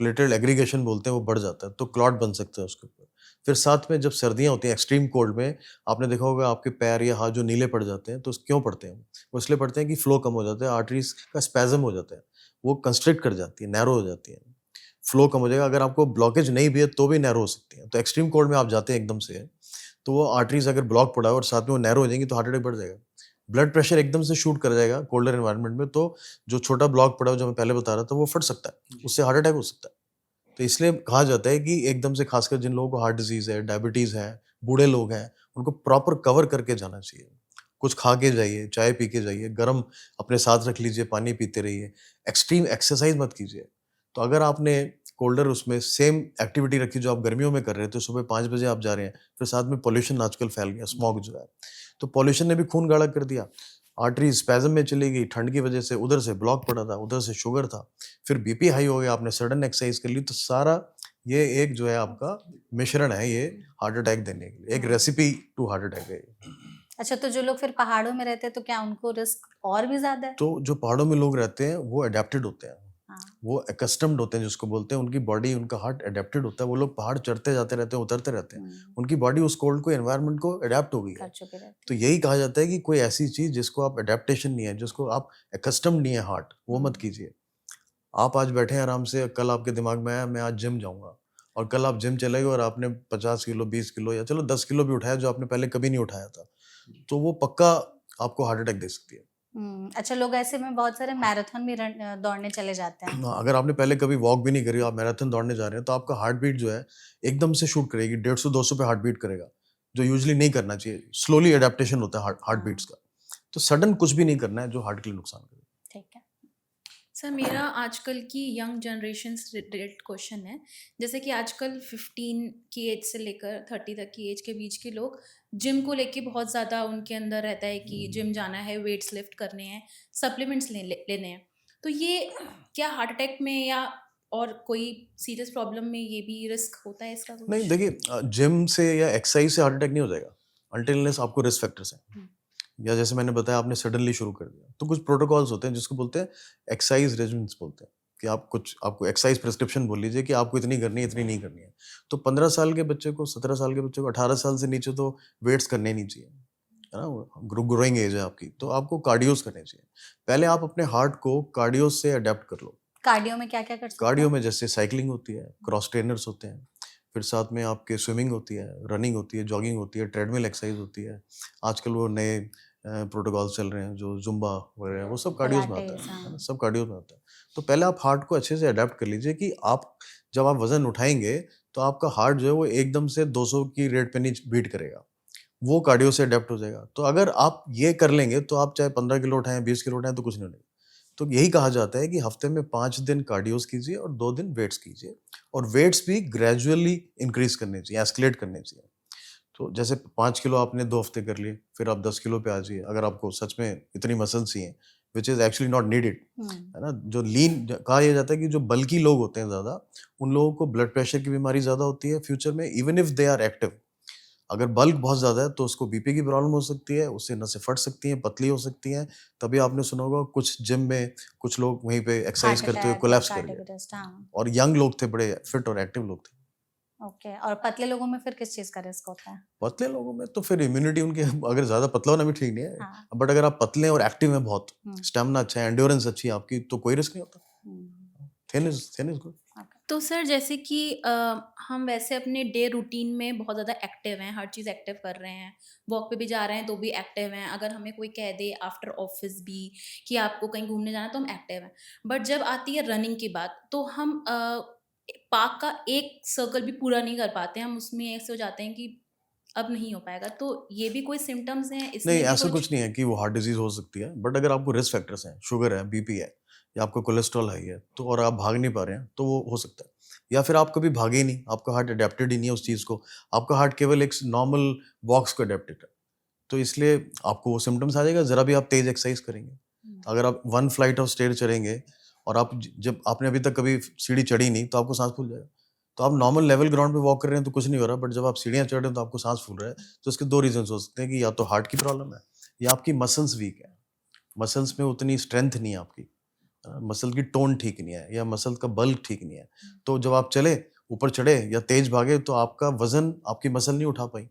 B: प्लेटलेट एग्रीगेशन बोलते हैं, वो बढ़ जाता है, तो क्लॉट बन सकता है उसके ऊपर। फिर साथ में जब सर्दियाँ होती हैं एक्सट्रीम कोल्ड में, आपने देखा होगा आपके पैर या हाथ जो नीले पड़ जाते हैं, तो क्यों पड़ते हैं? वो इसलिए पड़ते हैं कि फ्लो कम हो जाता है, आर्टरीज का स्पैज़म हो जाता है, वो कंस्ट्रिक्ट कर जाती है, नैरो हो जाती है। फ्लो कम हो जाएगा, अगर आपको ब्लॉकेज नहीं भी है तो भी नैरो हो सकती है। तो एक्सट्रीम कोल्ड में आप जाते हैं एकदम से, तो वो आर्टरीज अगर ब्लॉक पड़ा है और साथ में वो नैरो हो जाएंगी तो हार्ट अटैक बढ़ जाएगा। ब्लड प्रेशर एकदम से शूट कर जाएगा कोल्डर एनवायरनमेंट में, तो जो छोटा ब्लॉक पड़ा है जो मैं पहले बता रहा था वो फट सकता है, उससे हार्ट अटैक हो सकता है। तो इसलिए कहा जाता है कि एकदम से, खासकर जिन लोगों को हार्ट डिजीज है, डायबिटीज है, बूढ़े लोग हैं, उनको प्रॉपर कवर करके जाना चाहिए। कुछ खा के जाइए, चाय पी के जाइए, गर्म अपने साथ रख लीजिए, पानी पीते रहिए, एक्सट्रीम एक्सरसाइज मत कीजिए। तो अगर आपने कोल्डर उसमें सेम एक्टिविटी रखी जो आप गर्मियों में कर रहे थे, सुबह 5 बजे आप जा रहे हैं, फिर साथ में पॉल्यूशन आजकल फैल गया, स्मॉग जो है, तो पॉल्यूशन ने भी खून गाढ़ा कर दिया, आर्टरी स्पैज़म में चली गई, ठंड की वजह से उधर से ब्लॉक पड़ा था, उधर से शुगर था, फिर बीपी हाई हो गया, आपने सडन एक्सरसाइज कर ली, तो सारा ये एक जो है आपका मिश्रण है, ये हार्ट अटैक देने के लिए, एक रेसिपी टू हार्ट अटैक है ये।
A: अच्छा, तो जो लोग फिर पहाड़ों में रहते हैं तो क्या उनको रिस्क और भी ज़्यादा है?
B: तो जो पहाड़ों में लोग रहते हैं वो अडेप्टेड होते हैं,
A: हाँ,
B: वो अकस्टम्ड होते हैं, जिसको बोलते हैं, उनकी बॉडी, उनका हार्ट अडेप्टेड होता है, वो लोग पहाड़ चढ़ते जाते रहते हैं, उतरते रहते हैं, उनकी बॉडी उस कोल्ड को, एनवायरनमेंट को अडेप्ट हो गई
A: कर
B: है।
A: चुके रहते
B: तो
A: हैं।
B: यही कहा जाता है कि कोई ऐसी चीज़ जिसको आप अडेप्टेशन नहीं है, जिसको आप अकस्टम्ड नहीं है हार्ट, वो मत कीजिए। आप आज बैठे हैं आराम से, कल आपके दिमाग में आया मैं आज जिम जाऊँगा, और कल आप जिम चले गए और आपने 50 किलो, 20 किलो या चलो 10 किलो भी उठाया जो आपने पहले कभी नहीं उठाया था, तो वो पक्का आपको हार्ट अटैक दे सकती है।
A: अच्छा, लोग ऐसे में बहुत सारे मैराथन भी दौड़ने चले जाते हैं।
B: हाँ, अगर आपने पहले कभी वॉक भी नहीं करी, आप मैराथन दौड़ने जा रहे हैं, तो आपका हार्ट बीट जो है एकदम से शूट करेगी, 150-200 पे हार्ट बीट करेगा, जो यूजुअली नहीं करना चाहिए। स्लोली एडेप्टेशन होता है हार्ट बीट्स
A: हाँ,
B: का। तो सडन कुछ भी नहीं करना है जो हार्ट के लिए नुकसान करे।
A: ठीक है।
F: सर मेरा आजकल की यंग जनरेशन से रिलेटेड क्वेश्चन है। जैसे कि आजकल 15 की एज से लेकर 30 तक की एज के बीच के लोग जिम को लेके बहुत ज़्यादा उनके अंदर रहता है कि जिम जाना है, वेट्स लिफ्ट करने हैं, सप्लीमेंट्स लेने हैं। तो ये क्या हार्ट अटैक में या और कोई सीरियस प्रॉब्लम में ये भी रिस्क होता है इसका
B: नहीं,
F: कुछ?
B: देखिए, जिम से या एक्सरसाइज से हार्ट अटैक नहीं हो जाएगा, अनटिल अनलेस आपको रिस्क फैक्टर्स हैं।
F: हुँ।
B: या जैसे मैंने बताया, आपने सडनली शुरू कर दिया, तो कुछ प्रोटोकॉल्स होते हैं जिसको बोलते हैं एक्सरसाइज रेजिमेंट्स बोलते हैं, कि आप कुछ, आपको एक्सरसाइज प्रिस्क्रिप्शन बोल लीजिए कि आपको इतनी करनी है, इतनी नहीं करनी है। तो 15 साल के बच्चे को, 17 साल के बच्चे को, 18 साल से नीचे तो वेट्स करने नहीं चाहिए, है ना? ग्रोइंग एज है आपकी, तो आपको कार्डियोस करने चाहिए। पहले आप अपने हार्ट को कार्डियोस से अडेप्ट कर लो।
A: कार्डियो में क्या-क्या कर सकते
B: कार्डियो
A: हैं?
B: में जैसे साइकिलिंग होती है, क्रॉस ट्रेनर्स होते हैं, फिर साथ में आपके स्विमिंग होती है, रनिंग होती है, जॉगिंग होती है, ट्रेडमिल एक्सरसाइज होती है। आजकल वो नए प्रोटोकॉल्स चल रहे हैं जो ज़ुम्बा वगैरह, वो सब कार्डियोज़ में आता
A: पिलाटेस,
B: है ना?
A: हाँ।
B: सब कार्डियोज़ में आता है। तो पहले आप हार्ट को अच्छे से अडैप्ट कर लीजिए कि आप, जब आप वज़न उठाएँगे, तो आपका हार्ट जो है वो एकदम से 200 की रेट पे नहीं बीट करेगा। वो कार्डियो से अडैप्ट हो जाएगा। तो अगर आप ये कर लेंगे, तो आप चाहे 15 किलो उठाएँ, 20 किलो उठाएँ, तो कुछ नहीं होने। तो यही कहा जाता है कि हफ्ते में 5 दिन कार्डियोस कीजिए और 2 दिन वेट्स कीजिए, और वेट्स भी ग्रेजुअली इंक्रीज करने चाहिए, एस्केलेट करने चाहिए। तो जैसे 5 किलो आपने 2 हफ्ते कर लिए, फिर आप 10 किलो पे आ जाइए, अगर आपको सच में इतनी मसल्स चाहिए, which is actually not needed,
A: hmm.
B: है ना? जो लीन, कहा यह जाता है कि जो बल्की लोग होते हैं ज़्यादा, उन लोगों को ब्लड प्रेशर की बीमारी ज़्यादा होती है फ्यूचर में, even if they are active. अगर बल्क बहुत ज़्यादा है तो उसको बीपी की प्रॉब्लम हो सकती है, उससे नसें फट सकती हैं, पतली हो सकती हैं। तभी आपने सुना होगा कुछ जिम में कुछ लोग वहीं पे एक्सरसाइज
A: हार्ट
B: करते हुए
A: अटैक और
B: कोलैप्स कर
A: कार्डियक
B: गए,
A: अरेस्ट, हाँ।
B: और यंग लोग थे, बड़े फिट और एक्टिव लोग थे।
A: ओके, और पतले लोगों में फिर किस चीज़ का रिस्क होता है?
B: पतले लोगों में तो फिर इम्यूनिटी उनकी, अगर ज़्यादा पतला होना भी ठीक नहीं है,
A: हाँ।
B: बट अगर आप पतले हैं और एक्टिव हैं बहुत,
A: हुँ।
B: स्टैमिना अच्छा है, एंड्योरेंस अच्छी है आपकी, तो कोई रिस्क नहीं होता।
A: Hmm.
B: Thin is good.
A: Okay.
F: तो सर जैसे कि हम वैसे अपने डे रूटीन में बहुत ज़्यादा एक्टिव हैं, हर चीज़ एक्टिव कर रहे हैं, वॉक पे भी जा रहे हैं तो भी एक्टिव हैं, अगर हमें कोई कह दे आफ्टर ऑफिस भी कि आपको कहीं घूमने जाना है तो हम एक्टिव हैं। बट जब आती है रनिंग की बात तो हम पार्क का एक सर्कल भी पूरा नहीं कर पाते, हम उसमें ऐसे हो जाते हैं कि अब नहीं हो पाएगा। तो ये भी कोई सिम्टम्स हैं,
B: नहीं,
F: इसमें भी
B: ऐसा
F: कुछ?
B: कुछ नहीं है कि वो हार्ट डिजीज हो सकती है, बट अगर आपको रिस्क फैक्टर्स हैं, शुगर है, बीपी है, या आपका कोलेस्ट्रॉल हाई है, तो और आप भाग नहीं पा रहे हैं, तो वो हो सकता है। या फिर आप कभी भागे ही नहीं, आपका हार्ट अडेप्टेड ही नहीं है उस चीज़ को, आपका हार्ट केवल एक नॉर्मल वॉक्स को अडेप्टेड है, तो इसलिए आपको वो सिम्टम्स आ जाएगा ज़रा भी आप तेज एक्सरसाइज करेंगे।
A: हुँ।
B: अगर आप 1 फ्लाइट ऑफ स्टेयर चढ़ेंगे और आप जब आपने अभी तक कभी सीढ़ी चढ़ी नहीं तो आपको सांस फूल जाएगा। तो आप नॉर्मल लेवल ग्राउंड पे वॉक कर रहे हैं तो कुछ नहीं हो रहा, बट जब आप सीढ़ियाँ चढ़ रहे हैं तो आपको सांस फूल रहा है। तो इसके 2 रीज़न्स हो सकते हैं कि या तो हार्ट की प्रॉब्लम है या आपकी मसल्स वीक है। मसल्स में उतनी स्ट्रेंथ नहीं है आपकी, मसल की टोन ठीक नहीं है या मसल का बल्क ठीक नहीं है। तो जब आप चले, ऊपर चढ़े या तेज भागे तो आपका वज़न आपकी मसल नहीं उठा पाई।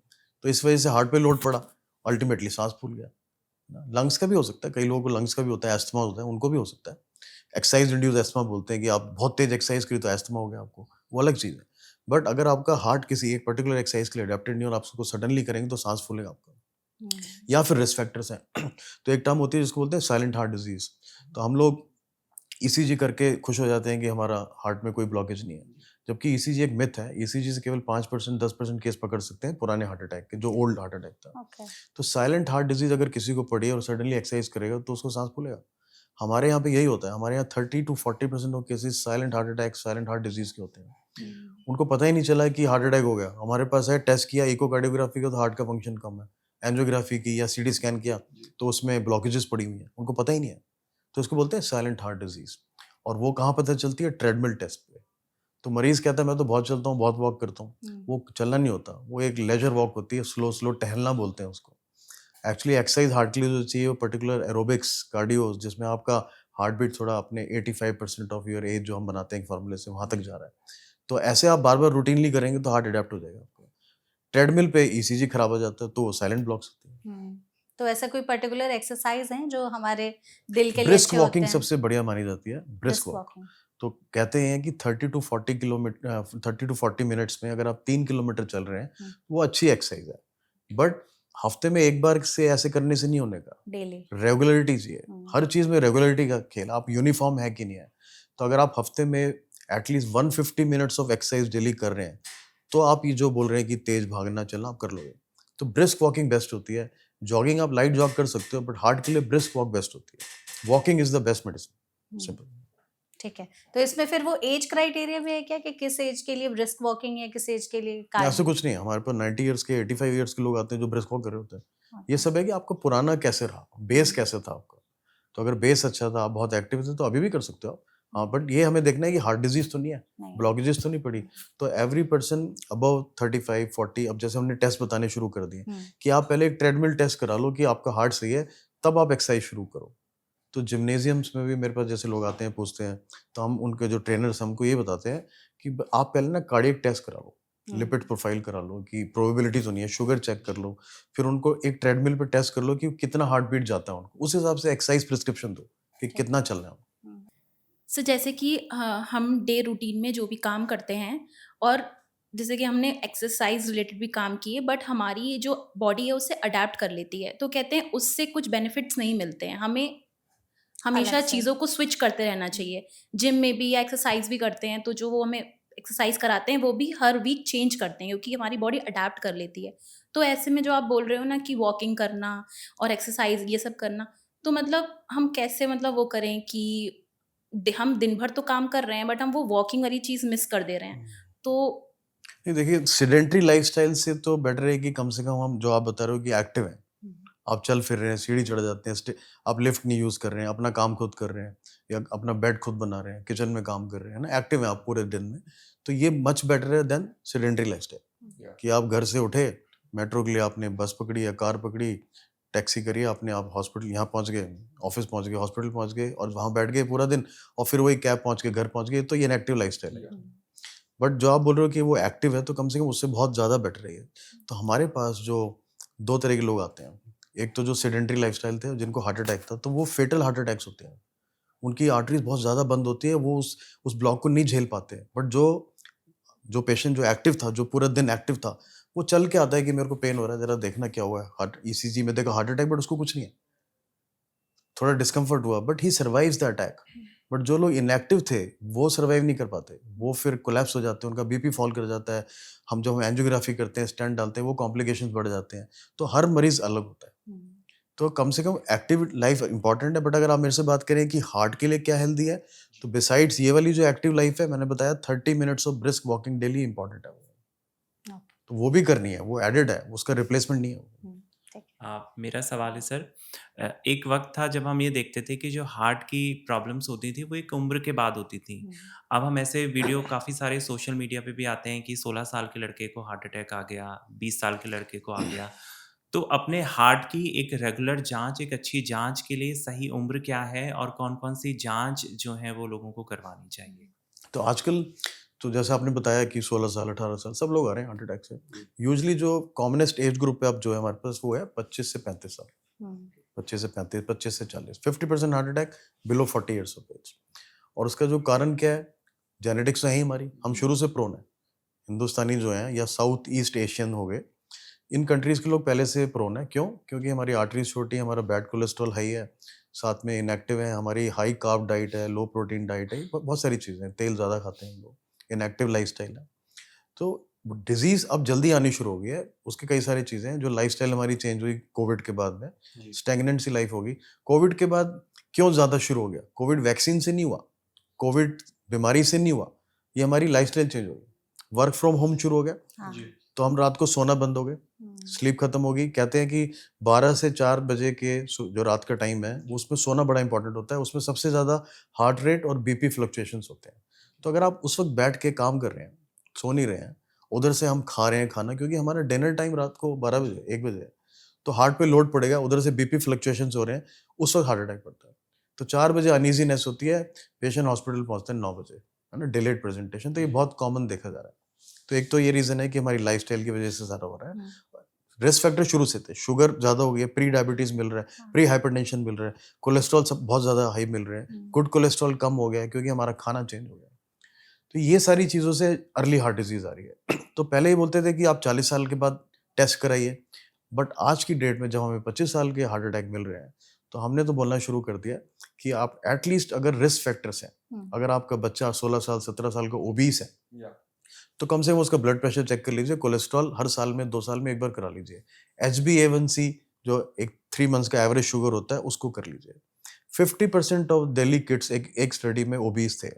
B: तो इस वजह से हार्ट पे लोड पड़ा, अल्टीमेटली सांस फूल गया। लंग्स का भी हो सकता है, कई लोगों को लंग्स का भी होता है, एस्थमा होता है, उनको भी हो सकता है। एक्सरसाइज इंड्यूस एस्थमा बोलते हैं कि आप बहुत तेज एक्सरसाइज करी तो एस्थमा हो गया आपको, वो अलग चीज़ है। बट अगर आपका हार्ट किसी एक पर्टिकुलर एक्सरसाइज के लिए अडेप्टेड नहीं और आप उसको सडनली करेंगे तो सांस फूलेगा आपका। या फिर रिस्क फैक्टर्स हैं। तो एक टर्म होती है जिसको बोलते हैं साइलेंट हार्ट डिजीज। तो हम लोग ईसीजी करके खुश हो जाते हैं कि हमारा हार्ट में कोई ब्लॉकेज नहीं है, जबकि ईसीजी एक मिथ है। ईसीजी से केवल 5% 10% केस पकड़ सकते हैं पुराने हार्ट अटैक के, जो ओल्ड हार्ट अटैक था।
A: ओके।
B: तो साइलेंट हार्ट डिजीज अगर किसी को पड़ी है और सडनली एक्सरसाइज करेगा तो उसको सांस फूलेगा। हमारे यहाँ पे यही होता है, हमारे यहाँ 30 to 40% of cases silent heart attack, silent heart disease के होते हैं। उनको पता ही नहीं चला कि हार्ट अटैक हो गया। हमारे पास है, टेस्ट किया, इकोकार्डियोग्राफी किया तो हार्ट का फंक्शन कम है, एंजियोग्राफी की या सीटी स्कैन किया तो उसमें ब्लॉकेजेस पड़ी हुई हैं, उनको पता ही नहीं है। तो इसको बोलते हैं साइलेंट हार्ट डिजीज। और वो कहाँ पता चलती है? ट्रेडमिल टेस्ट पे। तो मरीज कहता है मैं तो बहुत चलता हूँ, बहुत वॉक करता हूँ। वो चलना नहीं होता, वो एक लेजर वॉक होती है, स्लो स्लो टहलना बोलते हैं उसको। एक्चुअली एक्सरसाइज हार्ट के लिए जो चाहिए वो पर्टिकुलर एरोबिक्स, कार्डियो, जिसमें आपका हार्ट बीट थोड़ा अपने 85% ऑफ योर एज जो हम बनाते हैं फॉर्मूले से वहाँ तक जा रहा है। तो ऐसे आप बार बार रूटीनली करेंगे तो हार्ट अडेप्ट हो जाएगा आपका। ट्रेडमिल पे ईसीजी खराब हो जाता है तो साइलेंट ब्लॉक्स होते हैं।
A: तो ऐसा कोई पर्टिकुलर एक्सरसाइज हैं जो हमारे दिल के लिए
B: ब्रिस्क
A: अच्छे होते
B: वॉकिंग
A: हैं?
B: सबसे बढ़िया मानी जाती है, ब्रिस्क
A: ब्रिस्क
B: वॉक।
A: वॉकिंग।
B: तो कहते हैं कि 30 to 40 मिनट्स में अगर आप 3 किलोमीटर चल रहे हैं वो अच्छी एक्सरसाइज है। बट हफ्ते में एक बार से ऐसे करने से नहीं होने का,
A: डेली।
B: रेगुलरिटी चाहिए। हर चीज में रेगुलरिटी का खेल। आप यूनिफॉर्म है कि नहीं है। तो अगर आप हफ्ते में at least 150 minutes of exercise daily कर रहे हैं तो आप ये जो बोल रहे हैं कि तेज भागना चलना आप कर लोगे। तो ब्रिस्क वॉकिंग बेस्ट होती है। जॉगिंग आप लाइट जॉग कर सकते हो, बट हार्ट के लिए ब्रिस्क वॉक बेस्ट होती है। Walking is the best medicine, simple.
A: ठीक है। तो इसमें फिर वो एज क्राइटेरिया भी है क्या कि किस एज के लिए ब्रिस्क वॉकिंग या किस एज के लिए
B: ऐसा
A: कार्डियो?
B: कुछ नहीं है। हमारे पास 90 इयर्स के, 85 इयर्स के लोग आते हैं जो ब्रिस्क वॉक कर रहे होते हैं। ये सब है कि आपका पुराना कैसे रहा, बेस कैसे था आपका। तो अगर बेस अच्छा था, आप बहुत एक्टिव थे तो अभी भी कर सकते हो आप। हाँ, बट ये हमें देखना है कि हार्ट डिजीज तो नहीं है,
A: नहीं।
B: ब्लॉकेजेस तो नहीं पड़ी। तो एवरी पर्सन अबव 35 40, अब जैसे हमने टेस्ट बताने शुरू कर दिए कि आप पहले एक ट्रेडमिल टेस्ट करा लो कि आपका हार्ट सही है, तब आप एक्सरसाइज शुरू करो। तो जिम्नेजियम्स में भी मेरे पास जैसे लोग आते हैं, पूछते हैं, तो हम उनके जो ट्रेनर्स हमको ये बताते हैं कि आप पहले ना कार्डियक टेस्ट करा लो, लिपिड प्रोफाइल करा लो कि प्रोबेबिलिटी तो नहीं है, शुगर चेक कर लो, फिर उनको एक ट्रेडमिल पे टेस्ट कर लो कि कितना हार्ट बीट जाता है उनको, उस हिसाब से एक्सरसाइज प्रिस्क्रिप्शन दो कि कितना चलना है।
F: सो जैसे कि हम डे रूटीन में जो भी काम करते हैं और जैसे कि हमने एक्सरसाइज रिलेटेड भी काम किए, बट हमारी जो बॉडी है उससे अडेप्ट कर लेती है, तो कहते हैं उससे कुछ बेनिफिट्स नहीं मिलते हैं हमें। हमेशा
A: अलग से।
F: चीज़ों को स्विच करते रहना चाहिए। जिम में भी या एक्सरसाइज भी करते हैं तो जो वो हमें एक्सरसाइज कराते हैं वो भी हर वीक चेंज करते हैं क्योंकि हमारी बॉडी अडेप्ट कर लेती है। तो ऐसे में जो आप बोल रहे हो ना कि वॉकिंग करना और एक्सरसाइज ये सब करना, तो मतलब हम कैसे मतलब वो करें कि हम दिन भर तो काम कर रहे हैं बट हम वो वॉकिंग वाली चीज़ मिस कर दे रहे हैं। तो
B: नहीं, देखिए, सेडेंटरी लाइफस्टाइल से तो बेटर है कि कम से कम हम, जो आप बता रहे हो कि एक्टिव हैं, आप चल फिर रहे हैं, सीढ़ी चढ़ जाते हैं, आप लिफ्ट नहीं यूज कर रहे हैं, अपना काम खुद कर रहे हैं या अपना बेड खुद बना रहे हैं, किचन में काम कर रहे हैं ना, एक्टिव हैं आप पूरे दिन में, तो ये मच बेटर है देन सेडेंटरी लाइफस्टाइल। कि आप घर से उठे, मेट्रो के लिए आपने बस पकड़ी या कार पकड़ी, टैक्सी करिए, अपने आप हॉस्पिटल यहाँ पहुंच गए, ऑफिस पहुंच गए, हॉस्पिटल पहुंच गए और वहां बैठ गए पूरा दिन, और फिर वही कैब पहुंच के घर पहुंच गए, तो ये इनएक्टिव लाइफस्टाइल है। बट जो आप बोल रहे हो कि वो एक्टिव है, तो कम से कम उससे बहुत ज़्यादा बेटर है ये। तो हमारे पास जो 2 तरह के लोग आते हैं, एक तो जो सेडेंटरी लाइफस्टाइल थे, जिनको हार्ट अटैक था, तो वो फेटल हार्ट अटैक्स होते हैं। उनकी आर्टरीज बहुत ज़्यादा बंद होती है, वो उस ब्लॉक को नहीं झेल पाते। बट जो पेशेंट जो एक्टिव था, जो पूरा दिन एक्टिव था, वो चल के आता है कि मेरे को पेन हो रहा है, जरा देखना क्या हुआ है, हार्ट ईसीजी में देखा हार्ट अटैक, बट उसको कुछ नहीं है, थोड़ा डिस्कम्फर्ट हुआ, but he survives the attack. But जो लोग इनएक्टिव थे वो सर्वाइव नहीं कर पाते, वो फिर कोलैप्स हो जाते हैं, उनका बीपी फॉल कर जाता है। हम जब एंजियोग्राफी करते हैं, स्टेंट डालते हैं, वो कॉम्प्लिकेशंस बढ़ जाते हैं। तो हर मरीज अलग होता है। तो कम से कम एक्टिव लाइफ इंपॉर्टेंट है। बट अगर आप मेरे से बात करें कि हार्ट के लिए क्या हेल्दी है, तो बिसाइड्स ये वाली जो एक्टिव लाइफ है, मैंने बताया 30 minutes of brisk walking daily important है। तो वो भी करनी है, वो एडेड है, उसका रिप्लेसमेंट नहीं है।
E: मेरा सवाल है सर, एक वक्त था जब हम ये देखते थे कि जो हार्ट की प्रॉब्लम्स होती थी वो एक उम्र के बाद होती थी। अब हम ऐसे वीडियो काफ़ी सारे सोशल मीडिया पे भी आते हैं कि 16 साल के लड़के को हार्ट अटैक आ गया, 20 साल के लड़के को आ गया। तो अपने हार्ट की एक रेगुलर जांच, एक अच्छी जांच के लिए सही उम्र क्या है और कौन-कौन सी जांच जो है वो लोगों को करवानी चाहिए?
B: तो आजकल तो जैसे आपने बताया कि 16 साल 18 साल सब लोग आ रहे हैं हार्ट अटैक से। यूजुअली जो कॉमनेस्ट एज ग्रुप पे अब जो है हमारे पास वो है 25 से 35 साल। 25 से 35, 25 से 40, 50% heart attack below 40 years of age. और उसका जो कारण क्या है, जेनेटिक्स है ही हमारी, हम शुरू से प्रोन है। हिंदुस्तानी जो हैं या साउथ ईस्ट एशियन हो गए, इन कंट्रीज के लोग पहले से प्रोन है। क्यों? क्योंकि हमारी आर्टरीज छोटी है, हमारा बैड कोलेस्ट्रॉल हाई है, साथ में इनएक्टिव है, हमारी हाई कार्ब डाइट है, लो प्रोटीन डाइट है, बहुत सारी चीज़ें हैं, तेल ज़्यादा खाते हैं हम लोग, इनएक्टिव लाइफस्टाइल है। तो डिजीज़ अब जल्दी आनी शुरू हो गई है। उसकी कई सारी चीज़ें हैं, जो लाइफस्टाइल हमारी चेंज हुई कोविड के बाद में, स्टैग्नेंट सी लाइफ होगी। कोविड के बाद क्यों ज़्यादा शुरू हो गया? कोविड वैक्सीन से नहीं हुआ, कोविड बीमारी से नहीं हुआ, ये हमारी लाइफस्टाइल चेंज हो गई। वर्क फ्रॉम होम शुरू हो गया,
A: हाँ।
B: तो हम रात को सोना बंद हो गए, स्लीप खत्म होगी। कहते हैं कि 12 से 4 बजे के जो रात का टाइम है, वो उसमें सोना बड़ा इंपॉर्टेंट होता है। उसमें सबसे ज़्यादा हार्ट रेट और बीपी फ्लक्चुएशंस होते हैं। तो अगर आप उस वक्त बैठ के काम कर रहे हैं, सो नहीं रहे हैं, उधर से हम खा रहे हैं खाना, क्योंकि हमारा डिनर टाइम रात को 12 बजे 1 बजे है, तो हार्ट पे लोड पड़ेगा, उधर से बीपी फ्लक्चुएशंस हो रहे हैं, उस वक्त हार्ट अटैक पड़ता है। तो 4 बजे अनईजीनेस होती है, पेशेंट हॉस्पिटल पहुंचते हैं 9 बजे, है ना, डिलेड प्रेजेंटेशन। तो ये बहुत कॉमन देखा जा रहा है। तो एक तो ये रीज़न है कि हमारी लाइफस्टाइल की वजह से सारा हो रहा है। रिस्क फैक्टर शुरू से थे, शुगर ज़्यादा हो गई है, प्री डायबिटीज़ मिल रहा है, प्री हाइपरटेंशन मिल रहा है, कोलेस्ट्रॉल सब बहुत ज़्यादा हाई मिल रहे हैं, गुड कोलेस्ट्रॉल कम हो गया है क्योंकि हमारा खाना चेंज हो गया। तो ये सारी चीज़ों से अर्ली हार्ट डिजीज़ आ रही है। तो पहले ये बोलते थे कि आप 40 साल के बाद टेस्ट कराइए, बट आज की डेट में जब हमें 25 साल के हार्ट अटैक मिल रहे हैं, तो हमने तो बोलना शुरू कर दिया कि आप एटलीस्ट अगर रिस्क फैक्टर्स हैं, अगर आपका बच्चा 16 साल 17 साल का ओबीस है, तो कम से कम उसका ब्लड प्रेशर चेक कर लीजिए, कोलेस्ट्रॉल हर साल में 2 साल में एक बार करा लीजिए, HbA1c जो एक 3 मंथ्स का एवरेज शुगर होता है उसको कर लीजिए। 50% ऑफ दिल्ली किड्स एक स्टडी में ओबीस थे।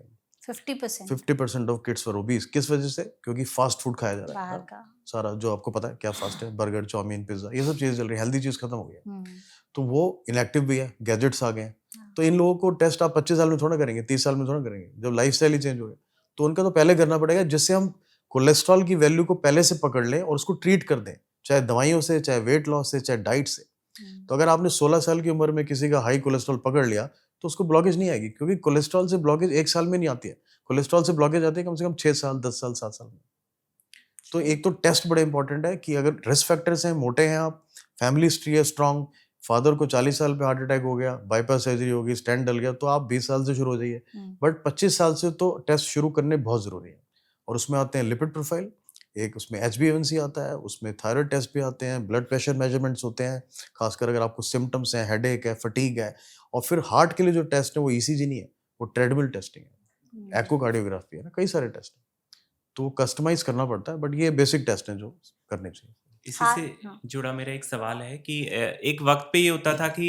A: 50%।
B: 50% ऑफ किड्स वर ओबीस। किस वजह से? क्योंकि फास्ट फूड खाया जा रहा है
A: बाहर
B: ना?
A: का।
B: सारा जो आपको पता है क्या फास्ट है, बर्गर, चाउमीन, पिज्जा, ये सब चीज़ें चल रही है, हेल्दी चीज़ खत्म हो गई है। तो वो इनएक्टिव भी है, गैजेट्स आ गए हैं। तो इन लोगों को टेस्ट आप 25 साल में थोड़ा करेंगे, 30 साल में थोड़ा करेंगे, जब लाइफस्टाइल ही चेंज हो गया। तो उनका तो पहले करना पड़ेगा, जिससे हम कोलेस्ट्रॉल की वैल्यू को पहले से पकड़ लें और उसको ट्रीट कर दें, चाहे दवाइयों से, चाहे वेट लॉस से, चाहे डाइट से। तो अगर आपने 16 साल की उम्र में किसी का हाई कोलेस्ट्रॉल पकड़ लिया, तो उसको ब्लॉकेज नहीं आएगी, क्योंकि कोलेस्ट्रॉल से ब्लॉकेज 1 साल में नहीं आती है। कोलेस्ट्रॉल से ब्लॉकेज आती है कम से कम 6 साल, 10 साल, 7 साल में। तो एक तो टेस्ट बड़े इंपॉर्टेंट है कि अगर रिस्क फैक्टर्स हैं, मोटे हैं आप, फैमिली हिस्ट्री है स्ट्रॉन्ग, फादर को 40 साल पे हार्ट अटैक हो गया, बाईपास सर्जरी हो गई, स्टेंट डल गया, तो आप 20 साल से शुरू हो जाइए। बट 25 साल से तो टेस्ट शुरू करने बहुत ज़रूरी है। और उसमें आते हैं लिपिड प्रोफाइल, एक उसमें HbA1c आता है, उसमें थायराइड टेस्ट भी आते हैं, ब्लड प्रेशर मेजरमेंट्स होते हैं, खासकर अगर आपको सिम्टम्स हैं, हेडेक है, फटीग है। और फिर हार्ट के लिए जो टेस्ट है वो ECG नहीं है, वो ट्रेडमिल टेस्टिंग है, एकोकार्डियोग्राफी है ना, कई सारे टेस्ट हैं। तो कस्टमाइज करना पड़ता है, बट ये बेसिक टेस्ट हैं जो करने चाहिए।
E: इसी से जुड़ा मेरा एक सवाल है कि एक वक्त पे ये होता था कि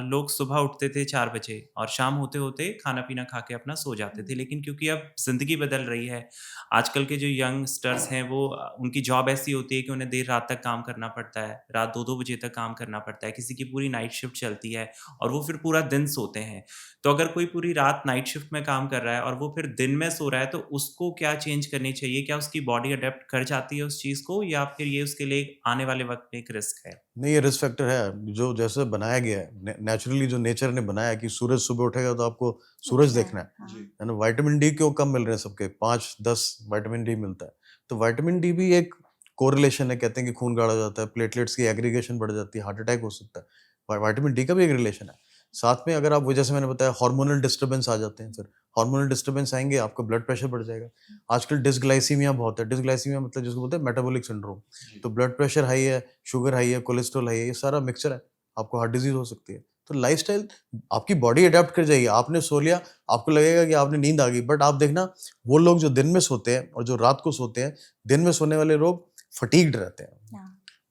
E: लोग सुबह उठते थे 4 बजे और शाम होते-होते खाना-पीना खा के अपना सो जाते थे। लेकिन क्योंकि अब ज़िंदगी बदल रही है, आजकल के जो यंगस्टर्स हैं वो उनकी जॉब ऐसी होती है कि उन्हें देर रात तक काम करना पड़ता है, रात 2-2 बजे तक काम करना पड़ता है, किसी की पूरी नाइट शिफ्ट चलती है और वो फिर पूरा दिन सोते हैं। तो अगर कोई पूरी रात नाइट शिफ्ट में काम कर रहा है और वो फिर दिन में सो रहा है, तो उसको क्या चेंज करनी चाहिए? क्या उसकी बॉडी अडैप्ट कर जाती है उस चीज़ को, या फिर ये उसके लिए आने वाले वक़्त में एक रिस्क है?
B: नहीं, ये रिस्क फैक्टर है, जो जैसे बनाया गया है, नेचुरली जो नेचर ने बनाया है कि सूरज सुबह उठेगा तो आपको सूरज देखना है ना? विटामिन डी क्यों कम मिल रहे हैं सबके? 5-10 विटामिन डी मिलता है। तो विटामिन डी भी एक कोरिलेशन है, कहते हैं कि खून गाढ़ा हो जाता है, प्लेटलेट्स की एग्रीगेशन बढ़ जाती है, हार्ट अटैक हो सकता है। विटामिन डी का भी एक रिलेशन है। साथ में अगर आप वो जैसे मैंने बताया हार्मोनल डिस्टर्बेंस आ जाते हैं, फिर हार्मोनल डिस्टर्बेंस आएँगे, आपका ब्लड प्रेशर बढ़ जाएगा। आजकल डिसग्लाइसीमिया बहुत है, डिसग्लाइसीमिया मतलब जिसको बोलते हैं मेटाबॉलिक सिंड्रोम। तो ब्लड प्रेशर हाई है, शुगर हाई है, कोलेस्ट्रॉल हाई है, ये सारा मिक्सचर है, आपको हार्ट डिजीज़ हो सकती है। तो लाइफ़स्टाइल आपकी बॉडी अडैप्ट कर जाएगी, आपने सो लिया, आपको लगेगा कि आपने नींद आ गई, बट आप देखना वो लोग जो दिन में सोते हैं और जो रात को सोते हैं, दिन में सोने वाले लोग फटीग्ड रहते हैं,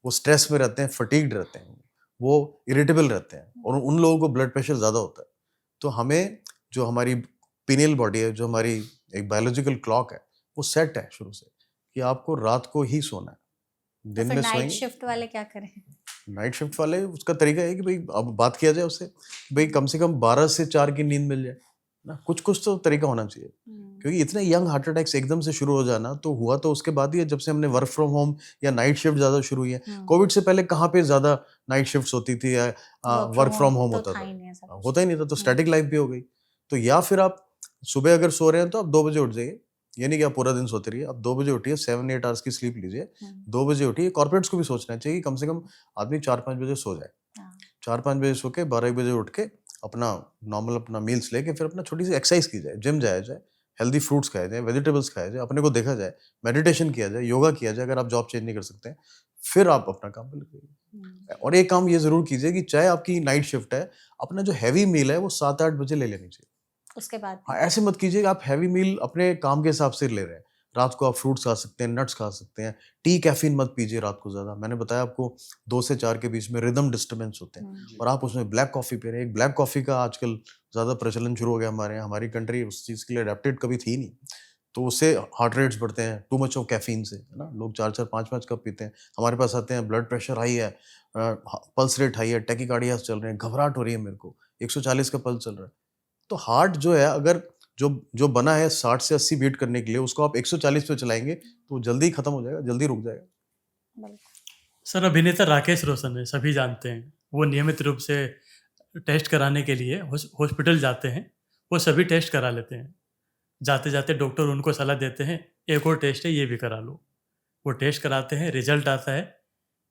B: वो स्ट्रेस में रहते हैं, फटीग्ड रहते हैं, वो इरिटेबल रहते हैं और उन लोगों को ब्लड प्रेशर ज़्यादा होता है। तो हमें जो हमारी पीनियल बॉडी है, जो हमारी एक बायोलॉजिकल क्लॉक है, वो सेट है शुरू से कि आपको रात को ही सोना है,
A: तो
B: दिन
A: फिर
B: में
A: नाइट
B: सोएंगे।
A: शिफ्ट वाले क्या करें?
B: नाइट शिफ्ट वाले उसका तरीका है कि भाई अब बात किया जाए उससे कि भाई कम से कम 12 से 4 की नींद मिल जाए ना, कुछ कुछ तो तरीका होना चाहिए। क्योंकि इतने यंग हार्ट अटैक्स एकदम से शुरू हो जाना तो हुआ तो उसके बाद ही है, जब से हमने वर्क फ्रॉम होम या नाइट शिफ्ट ज़्यादा शुरू हुई है। कोविड से पहले कहाँ पे ज़्यादा नाइट शिफ्ट्स होती थी या वर्क फ्रॉम होम
A: तो
B: होता
A: था
B: था?
A: ही नहीं ऐसा कुछ।
B: होता ही नहीं था, तो स्टैटिक लाइफ भी हो गई। तो या फिर आप सुबह अगर सो रहे हैं तो आप 2 बजे उठ जाइए, ये नहीं कि आप पूरा दिन सोते रहिए। आप 2 बजे उठिए, 7-8 आवर्स की स्लीप लीजिए, 2 बजे उठिए। कॉर्पोरेट्स को भी सोचना चाहिए कि कम से कम आदमी 4-5 बजे सो जाए।
A: हाँ।
B: 4-5 बजे सो के 12-1 बजे उठ के अपना नॉर्मल अपना मील्स लेके फिर अपना छोटी सी एक्सरसाइज की जाए, जिम जाया जाए, हेल्दी फ्रूट्स खाए जाए, वेजिटेबल्स खाया जाए, अपने को देखा जाए, मेडिटेशन किया जाए, योगा किया जाए। अगर आप जॉब चेंज नहीं कर सकते हैं, फिर आप अपना काम पे लग जाइए। और एक काम ये ज़रूर कीजिए कि चाहे आपकी नाइट शिफ्ट है, अपना जो हैवी मील है वो 7-8 बजे ले लेनी चाहिए।
A: उसके बाद
B: हाँ, ऐसे मत कीजिए कि आप हैवी मील अपने काम के हिसाब से ले रहे हैं। रात को आप फ्रूट्स खा सकते हैं, नट्स खा सकते हैं। टी, कैफ़ीन मत पीजिए रात को ज़्यादा। मैंने बताया आपको 2 से 4 के बीच में रिदम डिस्टर्बेंस होते हैं और आप उसमें ब्लैक कॉफ़ी पी रहे हैं। एक ब्लैक कॉफ़ी का आजकल ज़्यादा प्रचलन शुरू हो गया हमारे यहाँ। हमारी कंट्री उस चीज़ के लिए अडैप्टेड कभी थी नहीं। तो उससे हार्ट रेट्स बढ़ते हैं, टू मच ऑफ कैफ़ीन से, है ना? लोग 4-4 5-5 कप पीते हैं। हमारे पास आते हैं, ब्लड प्रेशर हाई है, पल्स रेट हाई है, टैकीकार्डियाज़ चल रहे हैं, घबराहट हो रही है मेरे को, 140 का पल्स चल रहा है। तो हार्ट जो है, अगर जो जो बना है 60 से 80 बीट करने के लिए, उसको आप 140 पे चलाएँगे तो वो जल्दी खत्म हो जाएगा, जल्दी रुक जाएगा।
D: सर, अभिनेता राकेश रोशन है, सभी जानते हैं। वो नियमित रूप से टेस्ट कराने के लिए हॉस्पिटल जाते हैं। वो सभी टेस्ट करा लेते हैं। जाते जाते डॉक्टर उनको सलाह देते हैं, एक और टेस्ट है, ये भी करा लो। वो टेस्ट कराते हैं, रिजल्ट आता है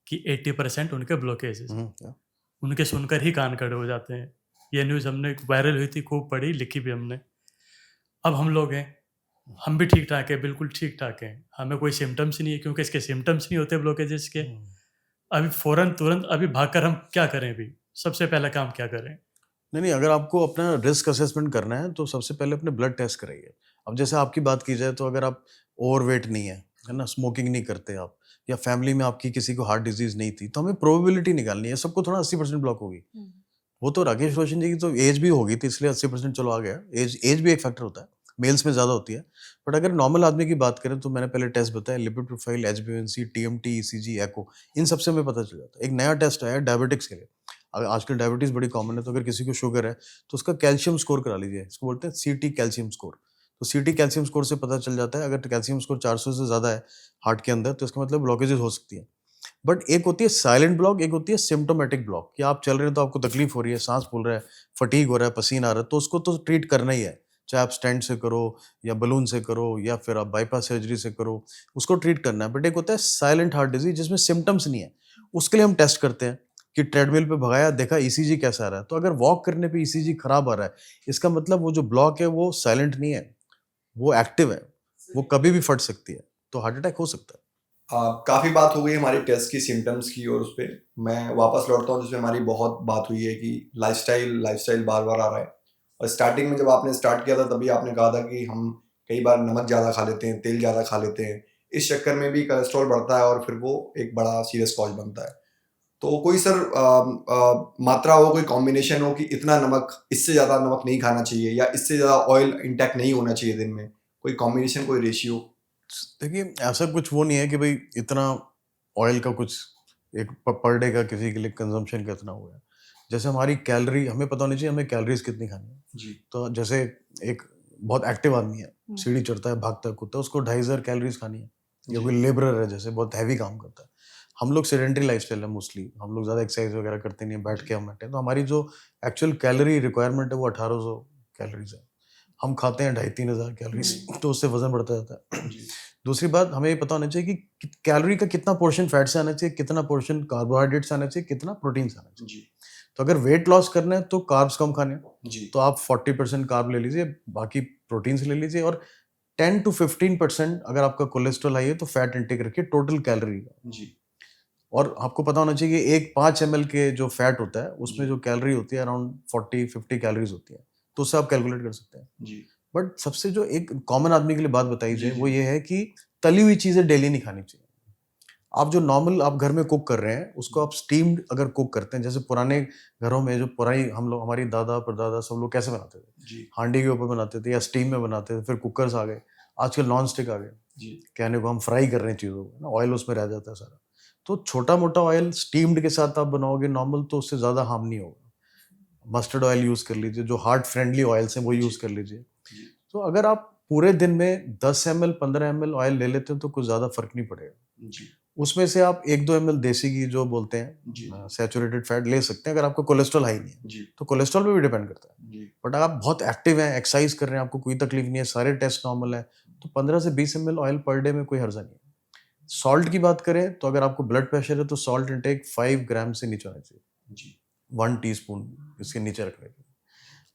D: कि 80% उनके ब्लॉकेज है।
B: क्या?
D: उनके सुनकर ही कान खड़े हो जाते हैं। ये न्यूज़ हमने वायरल हुई थी, खूब पढ़ी, लिखी भी हमने। अब हम लोग हैं, हम भी ठीक ठाक है, बिल्कुल ठीक ठाक हैं। हमें कोई सिम्टम्स नहीं है, क्योंकि इसके सिम्टम्स नहीं होते ब्लॉकेजेस के। अभी फ़ौरन तुरंत अभी भागकर हम क्या करें? अभी सबसे पहला काम क्या करें?
B: नहीं, अगर आपको अपना रिस्क असेसमेंट करना है, तो सबसे पहले अपने ब्लड टेस्ट कराइए। अब जैसे आपकी बात की जाए, तो अगर आप ओवरवेट नहीं है ना? स्मोकिंग नहीं करते आप, या फैमिली में आपकी किसी को हार्ट डिज़ीज़ नहीं थी, तो हमें प्रोबेबिलिटी निकालनी है। सबको थोड़ा 80% ब्लॉक होगी। वो तो राकेश रोशन जी की तो एज भी होगी थी, इसलिए 80% चलो आ गया। एज भी एक फैक्टर होता है, मेल्स में ज़्यादा होती है। बट अगर नॉर्मल आदमी की बात करें, तो मैंने पहले टेस्ट बताया, लिपिड प्रोफाइल, एचबीएवनसी, टीएमटी, ईसीजी, एको, इन सबसे हमें पता चल जाता है। एक नया टेस्ट आया है डायबिटिक्स के लिए। आजकल डायबिटीज़ बड़ी कॉमन है, तो अगर किसी को शुगर है, तो उसका कैल्शियम स्कोर करा लीजिए। इसको बोलते हैं सीटी कैल्शियम स्कोर। तो सीटी कैल्शियम स्कोर से पता चल जाता है, अगर कैल्शियम स्कोर 400 से ज़्यादा है हार्ट के अंदर, तो इसका मतलब ब्लॉकेजेस हो सकती है। बट एक होती है साइलेंट ब्लॉक, एक होती है सिम्प्टोमेटिक ब्लॉक, कि आप चल रहे हैं तो आपको तकलीफ हो रही है, सांस फूल रहा है, फटीग हो रहा है, पसीना आ रहा है, तो उसको तो ट्रीट करना ही है। चाहे आप स्टेंट से करो, या बलून से करो, या फिर आप बाईपास सर्जरी से करो, उसको ट्रीट करना है। बट एक होता है साइलेंट हार्ट डिजीज, जिसमें सिम्टम्स नहीं है। उसके लिए हम टेस्ट करते हैं कि ट्रेडमिल पे भगाया, देखा ईसीजी कैसा आ रहा है। तो अगर वॉक करने पे ईसीजी खराब आ रहा है, इसका मतलब वो जो ब्लॉक है वो साइलेंट नहीं है, वो एक्टिव है, वो कभी भी फट सकती है, तो हार्ट अटैक हो सकता है।
C: काफ़ी बात हो गई हमारी टेस्ट की, सिम्टम्स की, और उस पे मैं वापस लौटता हूँ जिसमें हमारी बहुत बात हुई है कि लाइफस्टाइल बार-बार आ रहा है। और स्टार्टिंग में जब आपने स्टार्ट किया था, तभी आपने कहा था कि हम कई बार नमक ज़्यादा खा लेते हैं, तेल ज़्यादा खा लेते हैं। इस चक्कर में भी कोलेस्ट्रॉल बढ़ता है और फिर वो एक बड़ा सीरियस कॉज़ बनता है। तो कोई सर मात्रा हो, कोई कॉम्बिनेशन हो कि इतना नमक, इससे ज़्यादा नमक नहीं खाना चाहिए, या इससे ज़्यादा ऑयल इंटेक नहीं होना चाहिए दिन में? कोई कॉम्बिनेशन, कोई रेशियो?
B: देखिए, ऐसा कुछ वो नहीं है कि भाई इतना ऑयल का कुछ एक पर डे का किसी के लिए कंजम्पशन का इतना हुआ है। जैसे हमारी कैलोरी, हमें पता होनी चाहिए हमें कैलोरीज कितनी खानी है।
C: जी।
B: तो जैसे एक बहुत एक्टिव आदमी है, सीढ़ी चढ़ता है, भागता है, कूदता है, उसको 2500 कैलोरीज खानी है। या कोई लेबरर है, जैसे बहुत हैवी काम करता है। हम लोग सेडेंटरी लाइफस्टाइल है मोस्टली, हम लोग ज़्यादा एक्सरसाइज वगैरह करते नहीं है, बैठ के हम बैठे हैं, तो हमारी जो एक्चुअल कैलोरी रिक्वायरमेंट है वो 1800 कैलोरीज है। हम खाते हैं 2500-3000 कैलोरीज, तो उससे वजन बढ़ता जाता है। दूसरी बात, हमें ये पता होना चाहिए कि कैलोरी का कितना पोर्शन फैट से आना चाहिए, कितना पोर्शन कार्बोहाइड्रेट से आना चाहिए, कितना प्रोटीन से आना चाहिए।
C: जी।
B: तो अगर वेट लॉस करना है तो कार्ब्स कम खाने हैं,
C: जी।
B: तो आप 40% कार्ब ले लीजिए, बाकी प्रोटीन से ले लीजिए, और 10 to 15% अगर आपका कोलेस्ट्रॉल हाई है तो फैट इंटेक रखिए टोटल कैलोरी का।
C: जी।
B: और आपको पता होना चाहिए कि एक 5 ml के जो फैट होता है, उसमें जो कैलोरी होती है अराउंड 40-50 कैलोरीज होती है, तो उससे आप कैलकुलेट कर सकते हैं।
C: जी।
B: बट सबसे जो एक कॉमन आदमी के लिए बात बताई
C: जी,
B: जाए,
C: जी।
B: वो ये है कि तली हुई चीज़ें डेली नहीं खानी चाहिए। आप जो नॉर्मल आप घर में कुक कर रहे हैं, उसको आप स्टीम्ड अगर कुक करते हैं, जैसे पुराने घरों में जो पुरानी हम लोग, हमारी दादा परदादा सब लोग कैसे बनाते थे,
C: जी।
B: हांडी के ऊपर बनाते थे या स्टीम में बनाते थे, फिर कुकर्स आ गए, आजकल नॉन स्टिक आ गए।
C: जी।
B: कहने को हम फ्राई कर रहे हैं चीज़ों को ना, ऑयल उसमें रह जाता है सारा। तो छोटा मोटा ऑयल स्टीम्ड के साथ आप बनाओगे नॉर्मल, तो उससे ज़्यादा हार्म नहीं होगा। मस्टर्ड ऑयल यूज़ कर लीजिए, जो हार्ट फ्रेंडली ऑयल्स हैं वो यूज़ कर लीजिए।
C: जी।
B: तो अगर आप पूरे दिन में 10 ml 15 ml ऑयल ले लेते हो तो कुछ ज़्यादा फर्क नहीं पड़ेगा।
C: जी।
B: उसमें से आप 1-2 ml देसी घी जो बोलते
C: जी।
B: हैं सैचुरेटेड फैट ले सकते हैं अगर आपको कोलेस्ट्रॉल हाई नहीं है।
C: जी।
B: तो कोलेस्ट्रॉल पे भी डिपेंड करता है।
C: जी।
B: बट अगर आप बहुत एक्टिव हैं, एक्सरसाइज कर रहे हैं, आपको कोई तकलीफ नहीं है, सारे टेस्ट नॉर्मल है, तो 15 से 20 ml ऑयल पर डे में कोई हर्जा नहीं है। सॉल्ट की बात करें तो अगर आपको ब्लड प्रेशर है तो सॉल्ट इंटेक 5 ग्राम से नीचे होना चाहिए।
C: जी।
B: 1 टीस्पून इसके नीचे रखने के।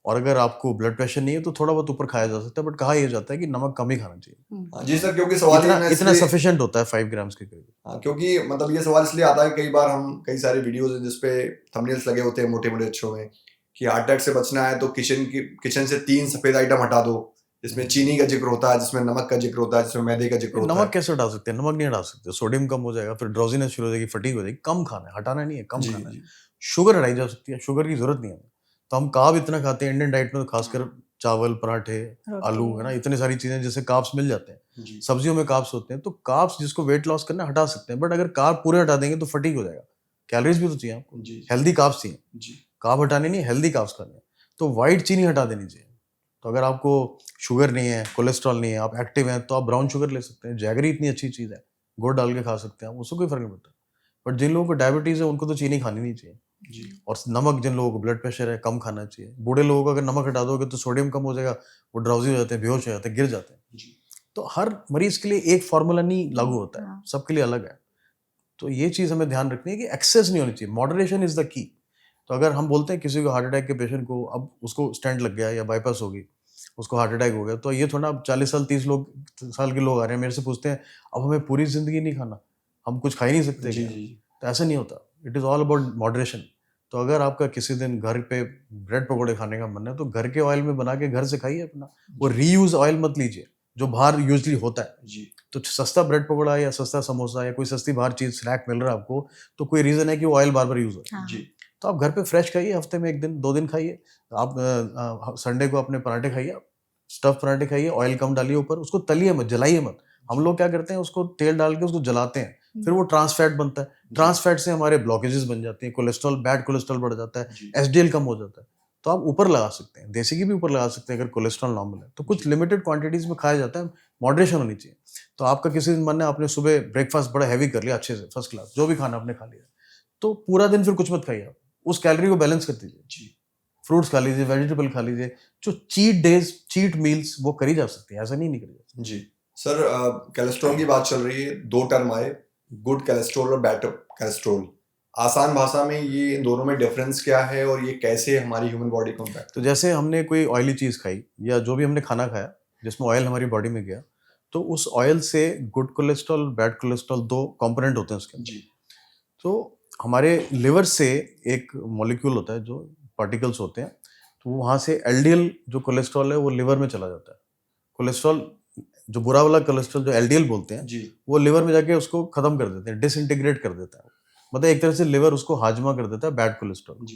B: और अगर आपको ब्लड प्रेशर नहीं है तो थोड़ा बहुत ऊपर खाया जा सकता है, बट कहा यह जाता है कि नमक कम ही खाना चाहिए।
C: हाँ जी सर, क्योंकि सवाल
B: इतना
C: ये
B: इतना सफिशिएंट होता है 5 ग्राम्स के करीब।
C: हाँ, क्योंकि मतलब ये सवाल इसलिए आता है, कई बार हम कई सारे वीडियोस हैं जिसपे थंबनेल्स लगे होते हैं मोटे मोटे अक्षरों में कि हार्ट अटैक से बचना है तो किचन से 3 सफेद आइटम हटा दो, जिसमें चीनी का जिक्र होता है, जिसमें नमक का जिक्र होता है, जिसमें मैदे का जिक्र होता है।
B: नमक कैसे हटा सकते हैं? नमक नहीं हटा सकते, सोडियम कम हो जाएगा, फिर ड्राउजीनेस शुरू हो जाएगी, फटीग हो जाएगी। कम खाना है, हटाना नहीं है, कम
C: जी।
B: खाना है।
C: जी।
B: शुगर हटाई जा सकती है, शुगर की जरूरत नहीं है। तो हम कार्ब इतना खाते हैं इंडियन डाइट में, तो खासकर चावल, पराठे, आलू, है ना, इतनी सारी चीजें जिससे कार्ब्स मिल जाते हैं।
C: जी।
B: सब्जियों में कार्ब्स होते हैं, तो कार्ब्स जिसको वेट लॉस करना है, हटा सकते हैं। बट अगर कार्ब पूरे हटा देंगे तो फटीग हो जाएगा। कैलोरीज भी तो चाहिए आपको,
C: जी।
B: हेल्दी कार्ब्स चाहिए।
C: जी।
B: कार्ब हटाने नहीं, हेल्दी कार्ब्स खाने हैं। तो व्हाइट चीनी हटा देनी चाहिए। तो अगर आपको शुगर नहीं है, कोलेस्ट्रॉल नहीं है, आप एक्टिव हैं, तो आप ब्राउन शुगर ले सकते हैं। जैगरी इतनी अच्छी चीज़ है, गुड़ डाल के खा सकते हैं आप, उससे कोई फर्क नहीं पड़ता। बट जिन लोगों को डायबिटीज़ है उनको तो चीनी खानी नहीं चाहिए।
C: जी।
B: और नमक, जिन लोगों को ब्लड प्रेशर है, कम खाना चाहिए। बूढ़े लोगों को अगर नमक हटा दोगे तो सोडियम कम हो जाएगा, वो ड्राउजी हो जाते हैं, बेहोश हो जाते हैं, गिर जाते हैं।
C: जी।
B: तो हर मरीज के लिए एक फार्मूला नहीं लागू होता है,
A: हाँ।
B: सबके लिए अलग है। तो ये चीज़ हमें ध्यान रखनी है कि एक्सेस नहीं होनी चाहिए, मॉडरेशन इज द की। तो अगर हम बोलते हैं किसी को हार्ट अटैक के पेशेंट को, अब उसको स्टेंट लग गया या बाईपास होगी, उसको हार्ट अटैक हो गया, तो ये थोड़ा, अब 40 साल 30 साल के लोग आ रहे हैं मेरे से पूछते हैं अब हमें पूरी जिंदगी नहीं खाना, हम कुछ खा ही नहीं सकते
C: जी।
B: क्या?
C: जी।
B: तो ऐसा नहीं होता, it is all about moderation. तो अगर आपका किसी दिन घर पे ब्रेड पकौड़े खाने का मन है तो घर के ऑयल में बना के घर से खाइए अपना। वो रीयूज ऑयल मत लीजिए जो बाहर यूजली होता है।
C: जी।
B: तो सस्ता ब्रेड पकौड़ा या सस्ता समोसा या कोई सस्ती बाहर चीज स्नैक मिल रहा है आपको, तो कोई रीजन है कि वो ऑयल बार बार यूज हो।
A: हाँ।
C: जी।
B: तो आप घर पे फ्रेश खाइए, हफ्ते में 1 दिन 2 दिन खाइए। आप संडे को अपने पराठे खाइए, स्टफ पराठे खाइए, ऑयल कम डालिए ऊपर, उसको तलिए मत, जलाइए मत। हम लोग क्या करते हैं, उसको तेल डाल के उसको जलाते हैं, फिर वो ट्रांस फैट बनता है। ट्रांस फैट से हमारे ब्लॉकेजेस बन जाते हैं, कोलेस्ट्रॉल, बैड कोलेस्ट्रॉल बढ़ जाता है,
C: जी।
B: एसडीएल कम हो जाता है। तो आप ऊपर लगा सकते हैं, देसी घी भी ऊपर लगा सकते हैं अगर कोलेस्ट्रॉल नॉर्मल है। तो कुछ लिमिटेड क्वांटिटीज में खाया जाता है, मॉडरेशन होनी चाहिए। तो आपका किसी दिन मन है, आपने सुबह ब्रेकफास्ट बड़ा हैवी कर लिया, अच्छे से फर्स्ट क्लास, जो भी खाना आपने खा लिया, तो पूरा दिन फिर कुछ मत खाइए, आप उस कैलोरी को बैलेंस कर दीजिए।
C: जी।
B: फ्रूट्स खा लीजिए, वेजिटेबल खा लीजिए। जो चीट डेज, चीट मील्स वो करी जा सकती है, ऐसा नहीं करी जा सकती।
C: जी सर, कोलेस्ट्रॉल की बात चल रही है, 2 टर्म आए, गुड कोलेस्ट्रॉल और बैड कोलेस्ट्रॉल। आसान भाषा में ये इन दोनों में डिफरेंस क्या है और ये कैसे हमारी ह्यूमन बॉडी को इम्पैक्ट?
B: तो जैसे हमने कोई ऑयली चीज़ खाई या जो भी हमने खाना खाया जिसमें ऑयल हमारी बॉडी में गया, तो उस ऑयल से good cholesterol, bad cholesterol 2 component होते हैं उसके अंदर।
C: जी।
B: तो हमारे लिवर से एक मॉलिक्यूल होता है, जो पार्टिकल्स होते हैं, तो वहाँ से एलडीएल जो कोलेस्ट्रॉल है वो लिवर में चला जाता है। कोलेस्ट्रॉल, जो बुरा वाला कोलेस्ट्रॉल जो एलडीएल बोलते हैं,
C: जी।
B: वो लिवर में जाके उसको खत्म कर देते हैं, डिसइंटीग्रेट कर देता है। मतलब एक तरह से लिवर उसको हाजमा कर देता है, बैड कोलेस्ट्रॉल।
C: जी।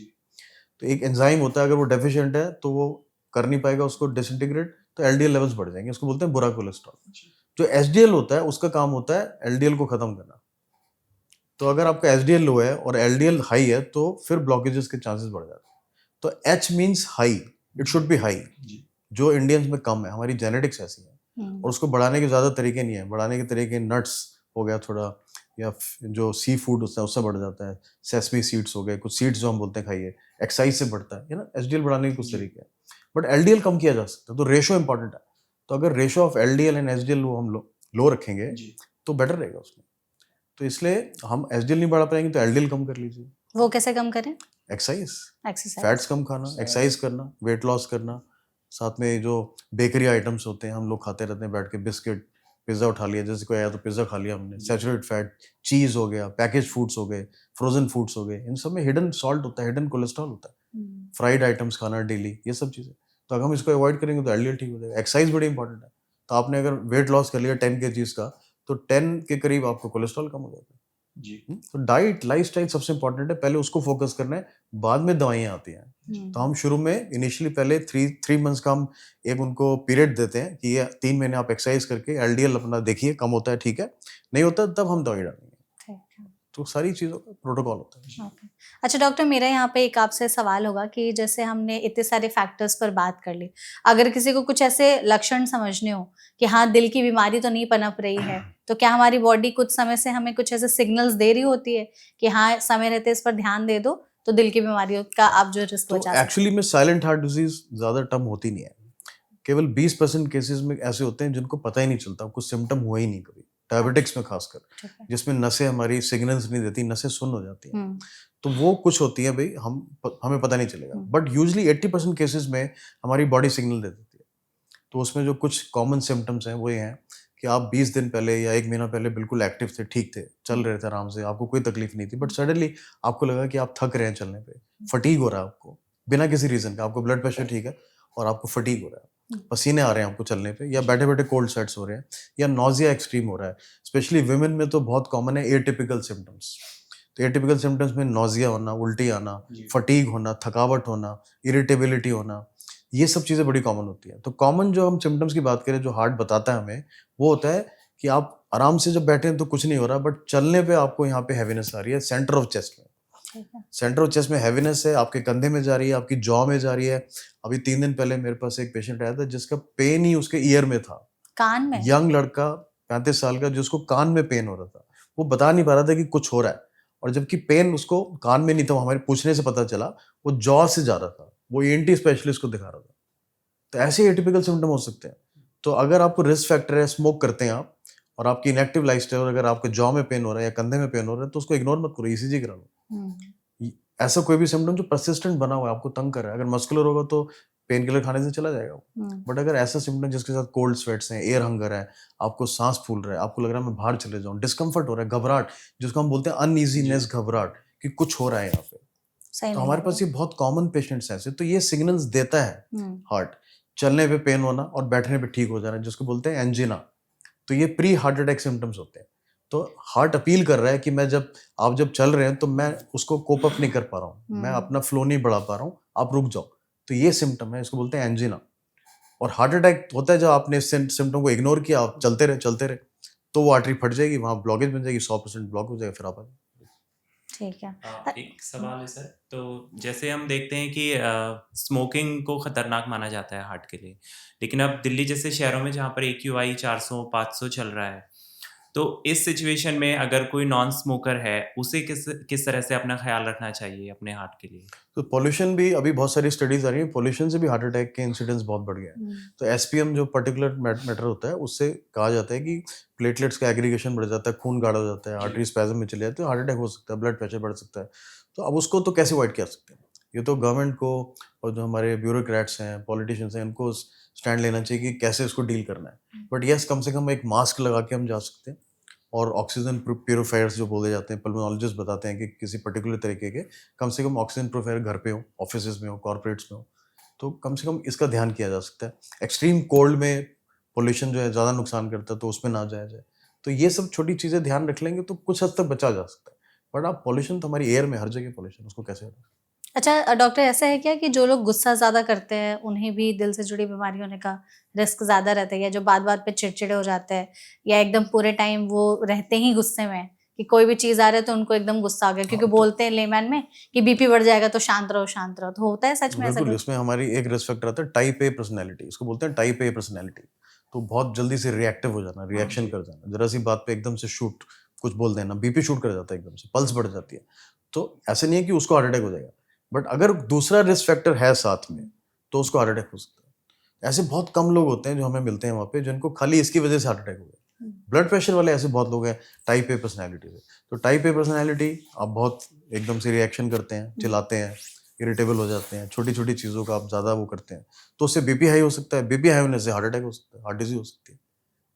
B: तो एक एंजाइम होता है, अगर वो डेफिशिएंट है तो वो कर नहीं पाएगा उसको डिसइंटीग्रेट, तो एलडीएल लेवल्स बढ़ जाएंगे, उसको बोलते हैं बुरा कोलेस्ट्रॉल। जो एसडीएल होता है उसका काम होता है एलडीएल को खत्म करना। तो अगर आपका एसडीएल लो है और एलडीएल हाई है तो फिर ब्लॉकेजेस के चांसेस बढ़ जाते हैं। तो H means high, it should be high,
C: जी।
B: जो इंडियंस में कम है, हमारी जेनेटिक्स ऐसी है। और उसको बढ़ाने के ज़्यादा तरीके नहीं है। बढ़ाने के तरीके नट्स हो गया थोड़ा, या जो सी फूड होता है उससे बढ़ जाता है, सेसमी सीड्स हो गए, कुछ सीड्स जो हम बोलते हैं खाइए, एक्सरसाइज से बढ़ता है ना। एसडीएल बढ़ाने के कुछ तरीके हैं, बट एलडीएल कम किया जा सकता है। तो रेशो इंपॉर्टेंट है। तो अगर ratio of LDL and SDL हम लो रखेंगे
C: जी।
B: तो बेटर रहेगा उसमें। तो इसलिए हम एसडीएल नहीं बढ़ा पाएंगे तो एलडीएल कम कर लीजिए।
A: वो कैसे कम करें?
B: Exercise,
A: exercise.
B: फैट्स कम खाना, एक्सरसाइज करना, वेट लॉस करना। साथ में जो बेकरी आइटम्स होते हैं हम लोग खाते रहते हैं बैठ के, बिस्किट, पिज्ज़ा उठा लिया, जैसे कोई आया तो पिज्ज़ा खा लिया हमने, सैचुरेटेड फैट, चीज़ हो गया, पैकेज फूड्स हो गए, फ्रोजन फूड्स हो गए, इन सब में हिडन सॉल्ट होता है, हिडन कोलेस्ट्रॉल होता है। फ्राइड आइटम्स खाना डेली, ये सब चीज़ें। तो अगर हम इसको अवॉइड करेंगे तो एलडीएल ठीक हो जाएगा। एक्सरसाइज बड़ी इंपॉर्टेंट है। तो आपने अगर वेट लॉस कर लिया 10 kg का, तो 10 के करीब आपको कोलेस्ट्रॉल कम हो जाता है।
C: जी।
B: तो डाइट, लाइफस्टाइल सबसे इंपॉर्टेंट है, पहले उसको फोकस करना है, बाद में दवाइयाँ आती हैं। तो हम शुरू में इनिशियली पहले 3 मंथ्स का हम एक उनको पीरियड देते हैं कि ये 3 महीने आप एक्सरसाइज करके एलडीएल अपना देखिए, कम होता है ठीक है, नहीं होता तब हम दवाई डालेंगे। तो सारी चीज़ों का प्रोटोकॉल होता है।
A: ओके। अच्छा डॉक्टर, मेरा यहाँ पे एक आपसे सवाल होगा कि जैसे हमने इतने सारे फैक्टर्स पर बात कर ली, अगर किसी को कुछ ऐसे लक्षण समझने हो कि हाँ दिल की बीमारी तो नहीं पनप रही है, तो क्या हमारी बॉडी कुछ समय से हमें कुछ ऐसे सिग्नल्स दे रही होती है कि हाँ समय रहते इस पर ध्यान दे दो तो दिल की बीमारियों का आप जो रिस्क
B: तो
A: बचा सकते
B: एक्चुअली में साइलेंट हार्ट डिजीज ज़्यादा टर्म होती नहीं है। केवल 20% केसेस में ऐसे होते हैं जिनको पता ही नहीं चलता, कुछ सिम्टम हुआ ही नहीं कभी, डायबिटिक्स में खासकर,
A: हैं? ठीक है।
B: जिसमें नसें हमारी सिग्नल्स नहीं देती, नसें सुन्न हो जाती हैं।
A: हम्म।
B: तो वो कुछ होती हैं भाई, हमें पता नहीं चलेगा, बट यूजुअली 80% केसेस में हमारी बॉडी सिग्नल दे देती है। तो उसमें जो कुछ कॉमन सिम्टम्स हैं वो ये हैं कि आप 20 दिन पहले या 1 महीना पहले बिल्कुल एक्टिव थे, ठीक थे, चल रहे थे आराम से, आपको कोई तकलीफ नहीं थी, बट सडनली आपको लगा कि आप थक रहे हैं चलने पे, फटीग हो रहा है आपको, बिना किसी रीज़न के, आपको ब्लड प्रेशर ठीक है और आपको फटीग हो रहा है, पसीने आ रहे हैं आपको चलने पे, या बैठे-बैठे कोल्ड स्वेट्स हो रहे हैं, या नॉज़िया एक्सट्रीम हो रहा है। स्पेशली वुमेन में तो बहुत कॉमन है एटिपिकल सिम्पटम्स। तो एटिपिकल सिम्पटम्स में नॉज़िया होना, उल्टी आना, फटीग होना, थकावट होना, इरिटेबिलिटी होना, ये सब चीज़ें बड़ी कॉमन होती हैं। तो कॉमन जो हम सिम्पटम्स की बात करें, जो हार्ट बताता है हमें, वो होता है कि आप आराम से जब बैठे हैं तो कुछ नहीं हो रहा, बट चलने पे आपको यहाँ पे हैवीनेस आ रही है सेंटर ऑफ चेस्ट में।
A: ठीक है।
B: सेंटर ऑफ चेस्ट में हैवीनेस है, आपके कंधे में जा रही है, आपकी जॉ में जा रही है। अभी 3 दिन पहले मेरे पास एक पेशेंट आया था जिसका पेन ही उसके ईयर में था।
A: कान में?
B: यंग लड़का 35 साल का, जिसको कान में पेन हो रहा था। वो बता नहीं पा रहा था कि कुछ हो रहा है, और जबकि पेन उसको कान में नहीं था, हमारे पूछने से पता चला, वो जॉ से जा रहा था। वो ईएनटी स्पेशलिस्ट को दिखा रहा था। तो ऐसे एटिपिकल सिम्पटम हो सकते हैं। तो अगर आपको रिस्क फैक्टर है, स्मोक करते हैं आप, और आपकी इनएक्टिव लाइफस्टाइल, और अगर आपके जॉ में पेन हो रहा है या कंधे में पेन हो रहा है, तो उसको इग्नोर मत करो, ईसीजी करा लो। ऐसा कोई भी सिम्पटम जो परसिस्टेंट बना हुआ है, आपको तंग कर रहा है, अगर मस्कुलर होगा तो पेन किलर खाने से चला जाएगा वो। बट अगर ऐसा सिम्पटम जिसके साथ कोल्ड स्वेट्स हैं, एयर हंगर है, आपको सांस फूल रहा है, आपको लग रहा है मैं बाहर चले जाऊं, डिस्कम्फर्ट हो रहा है, घबराहट, जिसको हम बोलते हैं अनईजीनेस, घबराहट कि कुछ हो रहा है यहाँ पे,
A: सही
B: तो
A: नहीं
B: हमारे
A: लग
B: पास ये बहुत कॉमन पेशेंट्स हैं ऐसे। तो ये सिग्नल्स देता है
A: रहा।
B: हार्ट, चलने पे पेन होना और बैठने पे ठीक हो जाना, जिसको बोलते हैं एंजिना। तो ये प्री हार्ट अटैक सिम्टम्स होते हैं। तो हार्ट अपील कर रहा है कि आप जब चल रहे हैं तो मैं उसको कोप अप नहीं कर पा रहा हूँ, मैं अपना फ्लो नहीं बढ़ा पा रहा हूँ, आप रुक जाओ। तो ये सिम्टम है, इसको बोलते हैं एंजिना। और हार्ट अटैक होता है जब आपने इस सिम्टम को इग्नोर किया, आप चलते रहे, तो वो आर्टरी फट जाएगी, वहाँ ब्लॉकेज बन जाएगी, 100% ब्लॉक हो जाएगा, फिर आप
A: ठीक है।
E: एक सवाल है सर, तो जैसे हम देखते हैं कि स्मोकिंग को खतरनाक माना जाता है हार्ट के लिए, लेकिन अब दिल्ली जैसे शहरों में जहाँ पर AQI 400-500 चल रहा है, तो इस सिचुएशन में अगर कोई नॉन स्मोकर है, उसे किस किस तरह से अपना ख्याल रखना चाहिए अपने हार्ट के लिए?
B: तो पॉल्यूशन भी, अभी बहुत सारी स्टडीज आ रही है, पॉल्यूशन से भी हार्ट अटैक के इंसिडेंट्स बहुत बढ़ गए हैं। तो एसपीएम जो पर्टिकुलर मैटर होता है, उससे कहा जाता है कि प्लेटलेट्स का एग्रीगेशन बढ़ जाता है, खून गाढ़ा हो जाता है, आर्टरी स्पैज्म में चले जाते हैं, हार्ट अटैक हो सकता है, ब्लड प्रेशर बढ़ सकता है। तो अब उसको तो कैसे अवॉइड कर सकते हैं? ये तो गवर्नमेंट को और जो हमारे ब्यूरोक्रेट्स हैं, पॉलिटिशियंस हैं, इनको स्टैंड लेना चाहिए कि कैसे इसको डील करना है। बट यस, कम से कम एक मास्क लगा के हम जा सकते हैं, और ऑक्सीजन प्यूरिफायर्स जो बोले जाते हैं, पल्मोनोलॉजिस्ट बताते हैं कि किसी पर्टिकुलर तरीके के कम से कम ऑक्सीजन प्यूरिफायर घर पे हो, ऑफिस में हो, कॉर्पोरेट्स में हो, तो कम से कम इसका ध्यान किया जा सकता है। एक्सट्रीम कोल्ड में पोल्यूशन जो है ज़्यादा नुकसान करता है, तो उसमें ना जाया जाए। तो ये सब छोटी चीज़ें ध्यान रख लेंगे तो कुछ हद तक बचा जा सकता है। बट आप पॉल्यूशन तो हमारी एयर में हर जगह पॉल्यूशन, उसको कैसे हटाएं?
A: अच्छा डॉक्टर, ऐसा है क्या कि जो लोग गुस्सा ज़्यादा करते हैं उन्हें भी दिल से जुड़ी बीमारी होने का रिस्क ज़्यादा रहता है, या जो बात-बात पे चिड़चिड़े हो जाते हैं, या एकदम पूरे टाइम वो रहते ही गुस्से में कि कोई भी चीज़ आ रहा है तो उनको एकदम गुस्सा आ गया, क्योंकि बोलते हैं लेमैन में कि बीपी बढ़ जाएगा तो शांत रहो, शांत रहो। तो होता है सच में ऐसा
B: बिल्कुल,
A: कुछ?
B: इसमें हमारी एक रिस्क फैक्टर आता है टाइप ए पर्सनैलिटी, इसको बोलते हैं टाइप ए पर्सनैलिटी। तो बहुत जल्दी से रिएक्टिव हो जाना, रिएक्शन कर जाना, ज़रा सी बात पे एकदम से शूट, कुछ बोल देना, बीपी शूट कर जाता है एकदम से, पल्स बढ़ जाती है। तो ऐसा नहीं है कि उसको हार्ट अटैक हो जाएगा, बट अगर दूसरा रिस्क फैक्टर है साथ में, तो उसको हार्ट अटैक हो सकता है। ऐसे बहुत कम लोग होते हैं जो हमें मिलते हैं वहाँ पे, जिनको खाली इसकी वजह से हार्ट अटैक हो गया। ब्लड प्रेशर वाले ऐसे बहुत लोग हैं टाइप ए पर्सनैलिटी से। तो टाइप ए पर्सनैलिटी, आप बहुत एकदम से रिएक्शन करते हैं, चिल्लाते हैं, इरिटेबल हो जाते हैं, छोटी-छोटी चीज़ों का आप ज़्यादा वो करते हैं, तो उससे बीपी हाई हो सकता है, बीपी हाई होने से हार्ट अटैक हो सकता है, हार्ट डिज़ीज़ हो सकती है।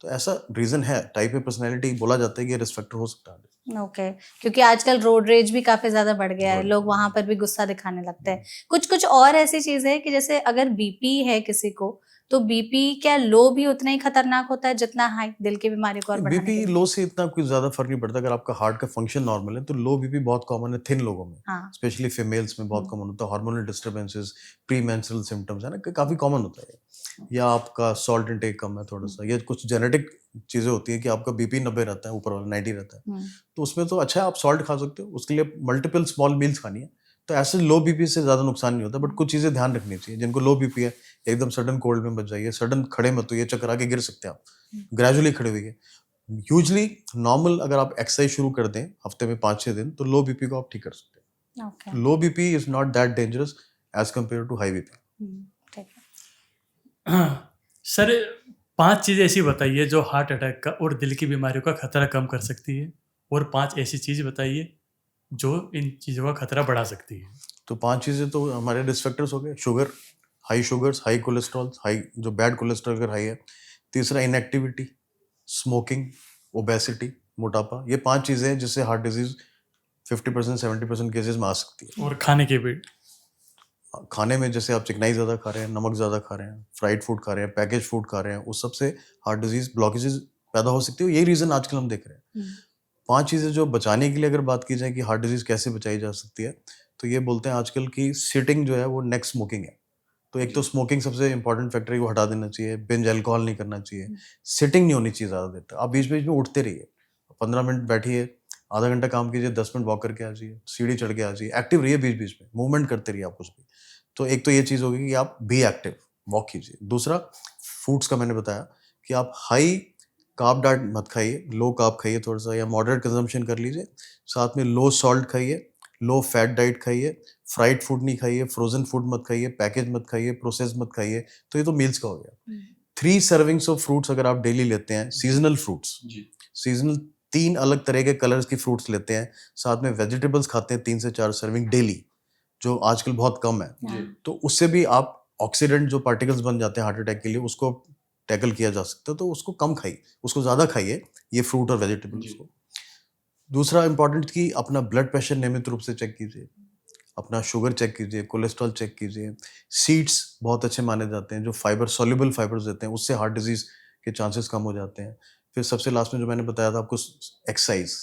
B: तो ऐसा रीज़न है, टाइप ए पर्सनैलिटी बोला जाता है कि ये रिस्क फैक्टर हो सकता है।
A: ओके, क्योंकि आजकल रोड रेज भी काफ़ी ज़्यादा बढ़ गया है,
B: बढ़
A: लोग वहाँ पर भी गुस्सा दिखाने लगते हैं। कुछ-कुछ और ऐसी चीज़ें हैं कि जैसे अगर बीपी है किसी को, तो बीपी क्या लो भी उतना ही खतरनाक होता है जितना हाई, दिल की बीमारी को और बढ़ाने के
B: बीपी
A: लिए?
B: लो से इतना कुछ ज़्यादा फर्क नहीं पड़ता अगर आपका हार्ट का फंक्शन नॉर्मल है, तो लो बीपी बहुत कॉमन है थिन लोगों में,
A: हाँ।
B: स्पेशली फीमेल्स में बहुत
A: हम्म,
B: कॉमन होता है। Hormonal disturbances, pre menstrual symptoms है ना, काफ़ी कॉमन होता है। या आपका सॉल्ट इंटेक कम है थोड़ा सा, या कुछ जेनेटिक चीज़ें होती है कि आपका बीपी 90 रहता है, ऊपर वाला 90 रहता है,
A: हम्म,
B: तो उसमें तो अच्छा है आप सॉल्ट खा सकते हो, उसके लिए मल्टीपल स्मॉल मील्स खानी है, तो ऐसे लो बीपी से ज़्यादा नुकसान नहीं होता। बट कुछ चीज़ें ध्यान रखनी चाहिए। जिनको लो बीपी है, एकदम सडन कोल्ड में बच जाइए, सडन खड़े मत होइए, चक्कर आके गिर सकते हैं आप, ग्रेजुअली खड़े होइए। यूजली नॉर्मल अगर आप एक्सरसाइज शुरू कर दें हफ्ते में 5-6 दिन, तो लो बीपी को आप ठीक कर सकते
A: ओके।
B: हैं। Low BP is not that dangerous as compare to high BP.
A: ठीक है।
D: हाँ, सर 5 चीज़ें ऐसी बताइए जो हार्ट अटैक का और दिल की बीमारियों का खतरा कम कर सकती है, और 5 ऐसी चीज़ बताइए जो इन चीज़ों का खतरा बढ़ा सकती है।
B: तो 5 चीज़ें तो हमारे रिस्क फैक्टर्स हो गए। Sugar, high sugars, high cholesterol, high जो बैड कोलेस्ट्रॉल अगर हाई है। तीसरा इनएक्टिविटी, स्मोकिंग, ओबेसिटी, मोटापा, ये 5 चीज़ें हैं जिससे हार्ट डिजीज 50% 70% केसेस में आ सकती है।
D: और खाने के भी।
B: खाने में जैसे आप चिकनाई ज़्यादा खा रहे हैं, नमक ज़्यादा खा रहे हैं, फ्राइड फूड खा रहे हैं, पैकेज फूड खा रहे हैं, उस सब से हार्ट डिजीज ब्लॉकेजेस पैदा हो सकती है। यही रीज़न आजकल हम देख रहे हैं। 5 चीज़ें जो बचाने के लिए अगर बात की जाए कि हार्ट डिजीज कैसे बचाई जा सकती है, तो ये बोलते हैं आजकल की सिटिंग जो है वो नेक्स्ट स्मोकिंग है। तो एक तो स्मोकिंग सबसे इंपॉर्टेंट फैक्टर है, वो हटा देना चाहिए। बिंज अल्कोहल नहीं करना चाहिए। सिटिंग नहीं होनी चाहिए ज़्यादा देर तक। आप बीच-बीच में उठते रहिए। 15 मिनट बैठिए, आधा घंटा काम कीजिए, 10 मिनट वॉक करके आ जाइए, सीढ़ी चढ़ के आ जाइए। एक्टिव रहिए बीच-बीच में, मूवमेंट करते रहिए आप कुछ भी। तो एक तो ये चीज़ होगी कि आप बी एक्टिव, वॉक कीजिए। दूसरा, फूड्स का मैंने बताया कि आप हाई कार्ब डाइट मत खाइए, लो कार्ब खाइए थोड़ा-सा, या मॉडरेट कंज़म्पशन कर लीजिए। साथ में लो सॉल्ट खाइए, लो फैट डाइट खाइए, फ्राइड फूड नहीं खाइए, फ्रोज़न फूड मत खाइए, पैकेज मत खाइए, प्रोसेस्ड मत खाइए। तो ये तो मील्स का हो गया। 3 सर्विंग्स ऑफ फ्रूट्स अगर आप डेली लेते हैं, सीज़नल फ्रूट्स, सीज़नल 3 अलग तरह के कलर्स की फ्रूट्स लेते हैं, साथ में वेजिटेबल्स खाते हैं 3 से 4 सर्विंग डेली, जो आजकल बहुत कम है।
A: हाँ।
B: तो उससे भी आप ऑक्सीडेंट जो पार्टिकल्स बन जाते हैं हार्ट अटैक के लिए, उसको टैकल किया जा सकता है। तो उसको कम खाइए, उसको ज़्यादा खाइए, ये फ्रूट और वेजिटेबल्स को। दूसरा इम्पोर्टेंट कि अपना ब्लड प्रेशर नियमित रूप से चेक कीजिए, अपना शुगर चेक कीजिए, कोलेस्ट्रॉल चेक कीजिए। सीड्स बहुत अच्छे माने जाते हैं, जो फाइबर सॉल्युबल फाइबर्स देते हैं, उससे हार्ट डिजीज़ के चांसेस कम हो जाते हैं। फिर सबसे लास्ट में जो मैंने बताया था आपको, एक्सरसाइज,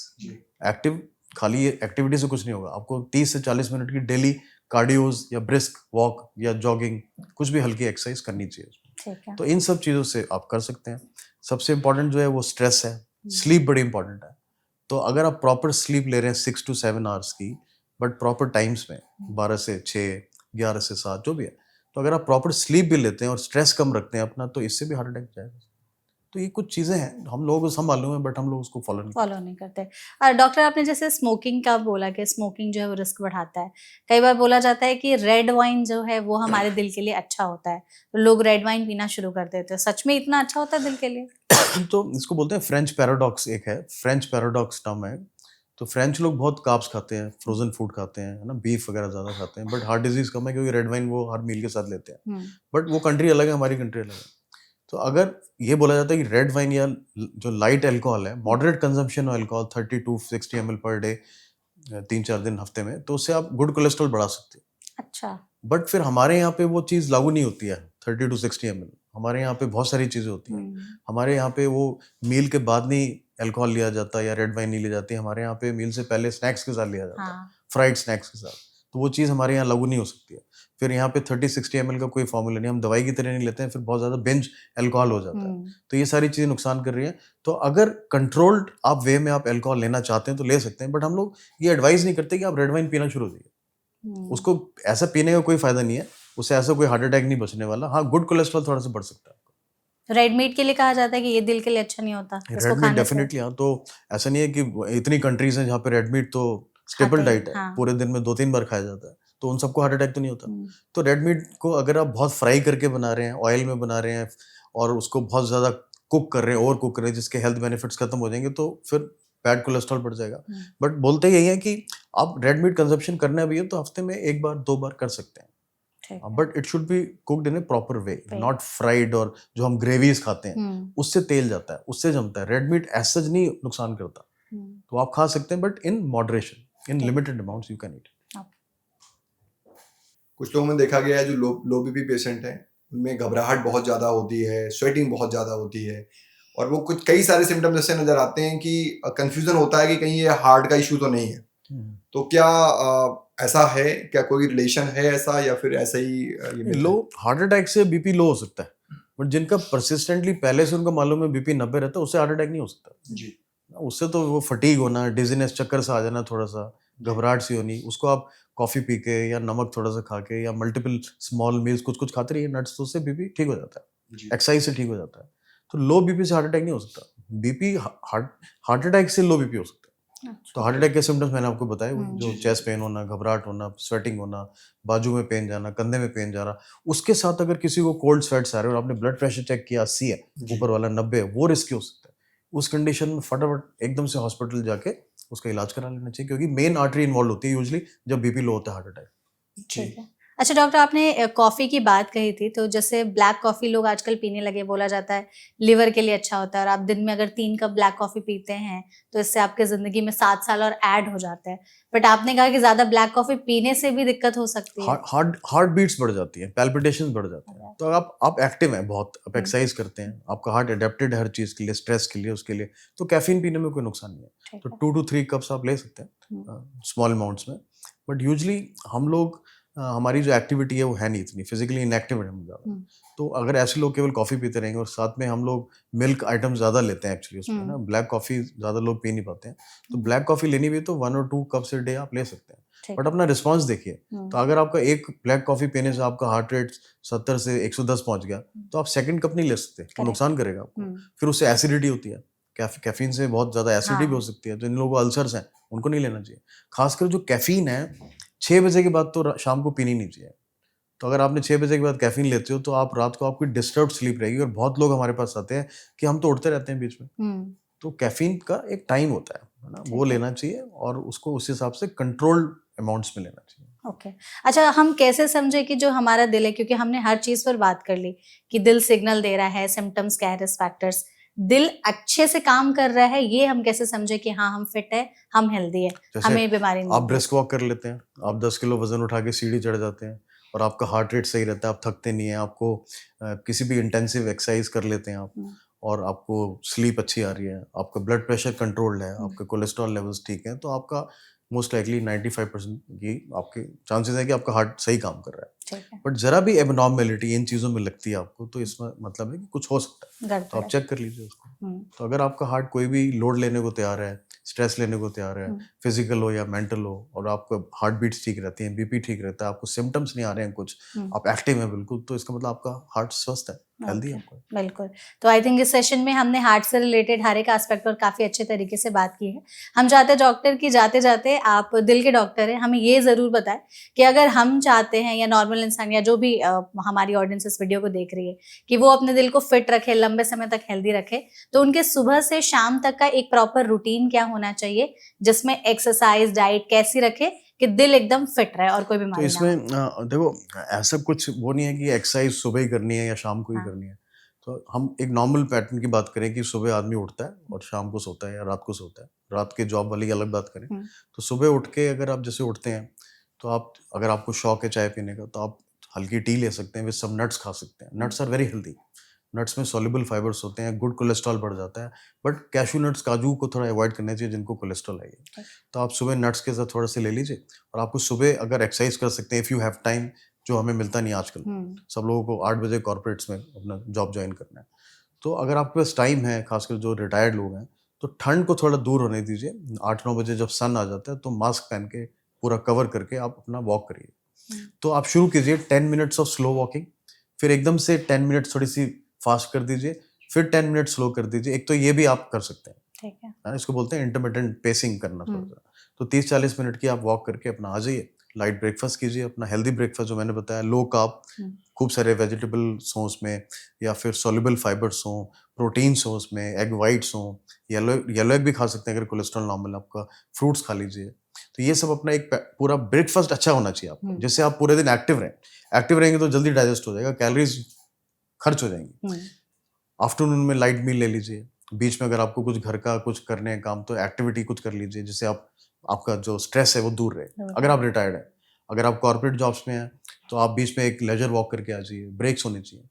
B: एक्टिव, खाली ये एक्टिविटी से कुछ नहीं होगा। आपको 30 से 40 मिनट की डेली कार्डियोज़ या ब्रिस्क वॉक या जॉगिंग, कुछ भी हल्की एक्सरसाइज करनी चाहिए।
A: ठीक है।
B: तो इन सब चीज़ों से आप कर सकते हैं। सबसे इम्पोर्टेंट जो है वो स्ट्रेस है, स्लीप बड़ी इंपॉर्टेंट है। तो अगर आप प्रॉपर स्लीप ले रहे हैं 6 टू 7 आवर्स की, बट प्रॉपर टाइम्स में 12 से 6, 11 से 7 जो भी है, तो अगर आप प्रॉपर स्लीप भी लेते हैं और स्ट्रेस कम रखते हैं अपना, तो इससे भी हार्ट अटैक जाएगा। तो ये कुछ चीज़ें हैं, हम लोगों को सब मालूम है, बट हम लोग उसको फॉलो नहीं करते।
A: फॉलो नहीं करते। और डॉक्टर आपने जैसे स्मोकिंग का बोला कि स्मोकिंग जो है वो रिस्क बढ़ाता है। कई बार बोला जाता है कि रेड वाइन जो है वो हमारे दिल के लिए अच्छा होता है। तो लोग रेड वाइन पीना शुरू कर देते हैं। सच में इतना अच्छा होता है दिल के लिए?
B: तो इसको बोलते हैं फ्रेंच पैराडॉक्स, एक है फ्रेंच पैराडॉक्स टर्म है। तो फ्रेंच लोग बहुत कार्ब्स खाते हैं, फ्रोजन फूड खाते हैं, है ना, बीफ वगैरह ज़्यादा खाते हैं, बट हार्ट डिजीज कम है क्योंकि रेड वाइन वो हर मील के साथ लेते हैं।
A: हुँ,
B: बट वो कंट्री अलग है, हमारी कंट्री अलग है। तो अगर ये बोला जाता है कि रेड वाइन या जो लाइट अल्कोहल है, moderate consumption of alcohol 30 to 60 ml per day, 3-4 दिन हफ्ते में, तो उससे आप गुड कोलेस्ट्रॉल बढ़ा सकते हैं।
A: अच्छा।
B: बट फिर हमारे यहाँ पे वो चीज़ लागू नहीं होती है 30 टू 60 ml। हमारे यहाँ पे बहुत सारी चीज़ें होती हैं।
A: हुँ,
B: हमारे यहाँ पे वो मील के बाद नहीं अल्कोहल लिया जाता या रेड वाइन नहीं ली जाती। हमारे यहाँ पे मील से पहले स्नैक्स के साथ लिया जाता है,
A: हाँ।
B: फ्राइड स्नैक्स के साथ। तो वो चीज़ हमारे यहाँ लागू नहीं हो सकती है। फिर यहाँ पे 30-60 ml का कोई फॉर्मूला नहीं, हम दवाई की तरह नहीं लेते हैं, फिर बहुत ज़्यादा बिंज अल्कोहल हो जाता है।
A: हुँ,
B: तो ये सारी चीज़ें नुकसान कर रही हैं। तो अगर कंट्रोल्ड आप वे में आप अल्कोहल लेना चाहते हैं तो ले सकते हैं, बट हम लोग ये एडवाइस नहीं करते कि आप रेड वाइन पीना शुरू करिए।
A: हुँ।
B: उसको ऐसा पीने का कोई फ़ायदा नहीं है, उससे ऐसा कोई हार्ट अटैक नहीं बचने वाला। हाँ, गुड कोलेस्ट्रॉल थोड़ा-सा बढ़ सकता है।
A: रेड मीट के लिए कहा जाता है कि ये दिल के लिए अच्छा नहीं होता, इसको
B: रेड मीट
A: खाने से
B: डेफिनेटली, हाँ, तो ऐसा नहीं है कि इतनी कंट्रीज़ हैं जहाँ पे रेड मीट तो
A: खाते
B: स्टेपल
A: ही
B: डाइट है,
A: हाँ।
B: पूरे दिन में 2-3 बार खाया जाता है, तो उन सबको हार्ट अटैक तो नहीं होता।
A: हुँ,
B: तो रेड मीट को अगर आप बहुत फ्राई करके बना रहे हैं, ऑयल में बना रहे हैं और उसको बहुत ज़्यादा कुक कर रहे हैं, ओवर कुक कर रहे हैं, जिसके हेल्थ बेनिफिट्स खत्म हो जाएँगे, तो फिर बैड कोलेस्ट्रॉल बढ़ जाएगा।
A: हुँ,
B: बट बोलते यही है कि आप रेड मीट कंज़म्पशन करना भी है तो हफ्ते में 1 बार, 2 बार कर सकते हैं।
A: ठीक है।
B: But it should be cooked in A proper way,
A: way.
B: Not fried, और जो हम ग्रेवीज़ खाते हैं,
A: हुँ,
B: उससे तेल जाता है, उससे जमता है। रेड मीट एज़ सच नहीं नुकसान करता।
A: हुँ,
B: तो आप खा सकते हैं, बट इन मॉडरेशन, इन
A: ठीक।
B: Limited amounts you can eat.
A: Okay.
C: कुछ लोगों में देखा गया है जो लो बीपी पेशेंट हैं, उनमें घबराहट बहुत ज़्यादा होती है, स्वेटिंग बहुत ज़्यादा होती है, और वो कुछ कई सारे सिम्टम्स ऐसे नज़र आते हैं कि कन्फ्यूज़न होता है कि कहीं ये हार्ट का इश्यू तो नहीं है। तो क्या ऐसा है? क्या कोई रिलेशन है ऐसा, या फिर ऐसा ही ये myth
B: लो
C: है?
B: हार्ट अटैक से बीपी लो हो सकता है, बट जिनका परसिस्टेंटली पहले से उनका मालूम है बीपी 90 रहता है, उससे हार्ट अटैक नहीं हो सकता।
C: जी।
B: उससे तो वो फटीग होना, डिजीनेस, चक्कर सा आ जाना, थोड़ा सा घबराहट सी होनी, उसको आप कॉफी पी के या नमक थोड़ा सा खा के या मल्टीपल स्मॉल मील्स कुछ कुछ खाते रहिए नट्स, तो उससे बीपी ठीक हो जाता है,
C: जी।
B: एक्सरसाइज से ठीक हो जाता है। तो लो बीपी से हार्ट अटैक नहीं हो सकता, बीपी हार्ट अटैक से लो बीपी हो सकता है। तो हार्ट अटैक के सिम्टम्स मैंने आपको बताए, वही जो
C: जी, जी,
B: चेस्ट
C: जी।
B: पेन होना, घबराहट होना, स्वेटिंग होना, बाजू में पेन जाना, कंधे में पेन जाना। उसके साथ अगर किसी को कोल्ड स्वेट्स आ रहे हैं और आपने ब्लड प्रेशर चेक किया 80 है,
C: जी।
B: ऊपर वाला 90 है, वो रिस्की हो सकता है। उस कंडीशन में फटाफट एकदम से हॉस्पिटल जाके उसका इलाज करा लेना चाहिए, क्योंकि मेन आर्टरी इन्वॉल्व होती है यूजुअली जब बीपी लो होता है हार्ट अटैक।
C: जी।
A: ठीक है। अच्छा डॉक्टर, आपने कॉफ़ी की बात कही थी, तो जैसे ब्लैक कॉफ़ी लोग आजकल पीने लगे, बोला जाता है लिवर के लिए अच्छा होता है, और आप दिन में अगर 3 कप ब्लैक कॉफ़ी पीते हैं, तो इससे आपके ज़िंदगी में 7 साल और ऐड हो जाते हैं। बट आपने कहा कि ज़्यादा ब्लैक कॉफ़ी पीने से भी दिक्कत हो सकती है।
B: हार्ट बीट्स बढ़ जाती हैं, पैल्पिटेशंस बढ़ जाते हैं। तो आप एक्टिव हैं बहुत, आप
A: हुँ,
B: एक्सरसाइज करते हैं, आपका हार्ट अडेप्टेड है हर चीज़ के लिए, स्ट्रेस के लिए, उसके लिए, तो कैफ़ीन पीने में कोई नुकसान नहीं है।
A: ठीक
B: तो
A: है।
B: 2 टू 3 कप्स आप ले सकते
A: हुँ,
B: हैं स्मॉल अमाउंट्स में। बट यूजुअली हम लोग हमारी जो एक्टिविटी है वो है नहीं इतनी, फिज़िकली इनएक्टिव हैं हम ज़्यादा।
A: हुँ,
B: तो अगर ऐसे लोग केवल कॉफ़ी पीते रहेंगे और साथ में हम लोग मिल्क आइटम ज़्यादा लेते हैं एक्चुअली उसमें ना,
A: हुँ,
B: ब्लैक कॉफ़ी ज़्यादा लोग पी नहीं पाते हैं। तो
A: हुँ,
B: ब्लैक कॉफ़ी लेनी भी है तो 1 और 2 कप्स अ डे आप ले सकते हैं।
A: ठीक
B: बट
A: है।
B: अपना रिस्पॉन्स देखिए।
A: हुँ,
B: तो अगर आपका एक ब्लैक कॉफ़ी पीने से आपका हार्ट रेट 70 से 110 पहुँच गया, तो आप सेकंड कप नहीं ले सकते, वो
A: करेक्ट।
B: नुकसान करेगा आपको।
A: हुँ,
B: फिर उससे एसिडिटी होती है, कैफ़ीन से बहुत ज़्यादा एसिडिटी भी हो
A: हाँ,
B: सकती है, तो जिन लोगों को अल्सर्स हैं, उनको नहीं लेना चाहिए। ख़ासकर जो कैफ़ीन है, 6 बजे के बाद तो शाम को पीनी नहीं चाहिए। तो अगर आपने 6 बजे के बाद कैफ़ीन लेते हो, तो आप रात को आपकी डिस्टर्ब्ड स्लीप रहेगी, और बहुत लोग हमारे पास आते हैं कि हम तो उठते रहते हैं बीच में।
A: हुँ,
B: तो कैफ़ीन का एक टाइम होता है ना? वो
A: ठीक है।
B: लेना चाहिए और उसको उस हिसाब से कंट्रोल्ड अमाउंट्स में लेना चाहिए।
A: ओके। अच्छा, हम कैसे समझे कि जो हमारा दिल है, क्योंकि हमने हर चीज़ पर बात कर ली कि दिल सिग्नल दे रहा है, सिम्पटम्स क्या है, रिस्क फैक्टर्स। दिल अच्छे से काम कर रहा है, ये हम कैसे समझे कि हाँ, हम फिट है, हम हेल्दी है,
B: जैसे
A: हमें बीमारी नहीं
B: आप
A: होगी?
B: ब्रिस्क वॉक कर लेते हैं, आप 10 किलो वज़न उठा के सीढ़ी चढ़ जाते हैं और आपका हार्ट रेट सही रहता है, आप थकते नहीं हैं, आपको किसी भी इंटेंसिव एक्सरसाइज कर लेते हैं आप,
A: हुँ,
B: और आपको स्लीप अच्छी आ रही है, आपका ब्लड प्रेशर कंट्रोल्ड है,
A: हुँ,
B: आपके कोलेस्ट्रॉल लेवल्स ठीक हैं, तो आपका मोस्ट लाइकली 95% की आपके चांसेस है कि आपका हार्ट सही काम कर रहा है।
A: ठीक है,
B: बट ज़रा भी एबनॉर्मेलिटी इन चीज़ों में लगती है आपको, तो इसमें मतलब है कि कुछ हो सकता है, तो
A: गड़बड़
B: आप
A: है।
B: चेक कर लीजिए उसको।
A: हुँ,
B: तो अगर आपका हार्ट कोई भी लोड लेने को तैयार है, स्ट्रेस लेने को तैयार है,
A: हुँ,
B: फिजिकल हो या मेंटल हो, और आपका हार्ट बीट्स ठीक रहती हैं, बीपी ठीक रहता है, आपको सिम्टम्स नहीं आ रहे हैं कुछ,
A: हुँ।
B: आप एक्टिव हैं बिल्कुल, तो इसका मतलब आपका हार्ट स्वस्थ है, हेल्दी है
A: ओके,
B: आपका।
A: बिल्कुल। तो आई थिंक इस सेशन में हमने हार्ट से रिलेटेड हर एक एस्पेक्ट पर काफ़ी अच्छे तरीके से बात की है। हम चाहते हैं डॉक्टर कि जाते-जाते, आप दिल के डॉक्टर हैं, हमें ये ज़रूर बताएँ कि अगर हम चाहते हैं, या नॉर्मल इंसान, या जो भी हमारी ऑडियंस इस वीडियो को देख रही है, कि वो अपने दिल को फिट रखे, लंबे समय तक हेल्दी रखे, तो उनके सुबह से शाम तक का एक प्रॉपर रूटीन क्या होना चाहिए, जिसमें एक्सरसाइज़, डाइट कैसी रखें कि दिल एकदम फिट रहे और कोई
B: तो
A: बीमारी ना
B: इसमें
A: हो?
B: देखो, ऐसा कुछ वो नहीं है कि एक्सरसाइज सुबह ही करनी है या शाम को ही
A: हाँ।
B: करनी है। तो हम एक नॉर्मल पैटर्न की बात करें कि सुबह आदमी उठता है और शाम को सोता है या रात को सोता है। रात के जॉब वाली की अलग बात करें।
A: हुँ,
B: तो सुबह उठ के अगर आप जैसे उठते हैं, तो आप, अगर आपको शौक है चाय पीने का, तो आप हल्की टी ले सकते हैं, विद सम नट्स खा सकते हैं।
A: Hmm,
B: nuts are very healthy. Nuts में सॉल्युबल फाइबर्स होते हैं, गुड कोलेस्ट्रॉल बढ़ जाता है। बट कैश्यू नट्स, काजू को थोड़ा अवॉइड करना चाहिए जिनको कोलेस्ट्रॉल है।
A: ठीक।
B: तो आप सुबह नट्स के साथ थोड़ा सा ले लीजिए, और आपको सुबह अगर एक्सरसाइज कर सकते हैं, इफ़ यू हैव टाइम, जो हमें मिलता नहीं आजकल।
A: हुँ,
B: सब लोगों को 8 बजे कॉर्पोरेट्स में अपना जॉब ज्वाइन करना है। तो अगर आपके पास टाइम है, खासकर जो रिटायर्ड लोग हैं, तो ठंड को थोड़ा दूर होने दीजिए। 8-9 बजे जब सन आ जाता है, तो मास्क पहन के पूरा कवर करके आप अपना वॉक करिए।
A: हुँ,
B: तो आप शुरू कीजिए 10 मिनट्स ऑफ स्लो वॉकिंग, फिर एकदम से 10 मिनट्स थोड़ी-सी फास्ट कर दीजिए, फिर 10 मिनट स्लो कर दीजिए। एक तो ये भी आप कर सकते हैं।
A: ठीक है।
B: इसको बोलते हैं इंटरमिटेंट पेसिंग करना
A: हुँ,
B: थोड़ा-सा। तो 30-40 मिनट की आप वॉक करके अपना आ जाइए, लाइट ब्रेकफ़ास्ट कीजिए, अपना हेल्दी ब्रेकफ़ास्ट जो मैंने बताया, लो कार्ब,
A: हुँ,
B: खूब सारे वेजिटेबल्स हों उसमें, या फिर सॉल्युबल फाइबर्स हों, प्रोटीन्स हों उसमें, एग व्हाइट्स हों, येलो येलो एग भी खा सकते हैं अगर कोलेस्ट्रॉल नॉर्मल है आपका, फ्रूट्स खा लीजिए। तो ये सब अपना एक पूरा ब्रेकफ़ास्ट अच्छा होना चाहिए आपका,
A: हुँ,
B: जिससे आप पूरे दिन एक्टिव रहें। एक्टिव रहेंगे तो जल्दी डाइजेस्ट हो जाएगा, कैलोरीज़ खर्च हो जाएँगी।
A: हुँ,
B: आफ्टरनून में लाइट मील ले लीजिए। बीच में अगर आपको कुछ घर का कुछ करने हैं काम, तो एक्टिविटी कुछ कर लीजिए, जिससे आप, आपका जो स्ट्रेस है वो दूर रहे,
A: दूर
B: अगर
A: है।
B: आप रिटायर्ड हैं। अगर आप कॉर्पोरेट जॉब्स में हैं तो आप बीच में एक लेजर वॉक करके आ जाइए, ब्रेक्स होनी चाहिए।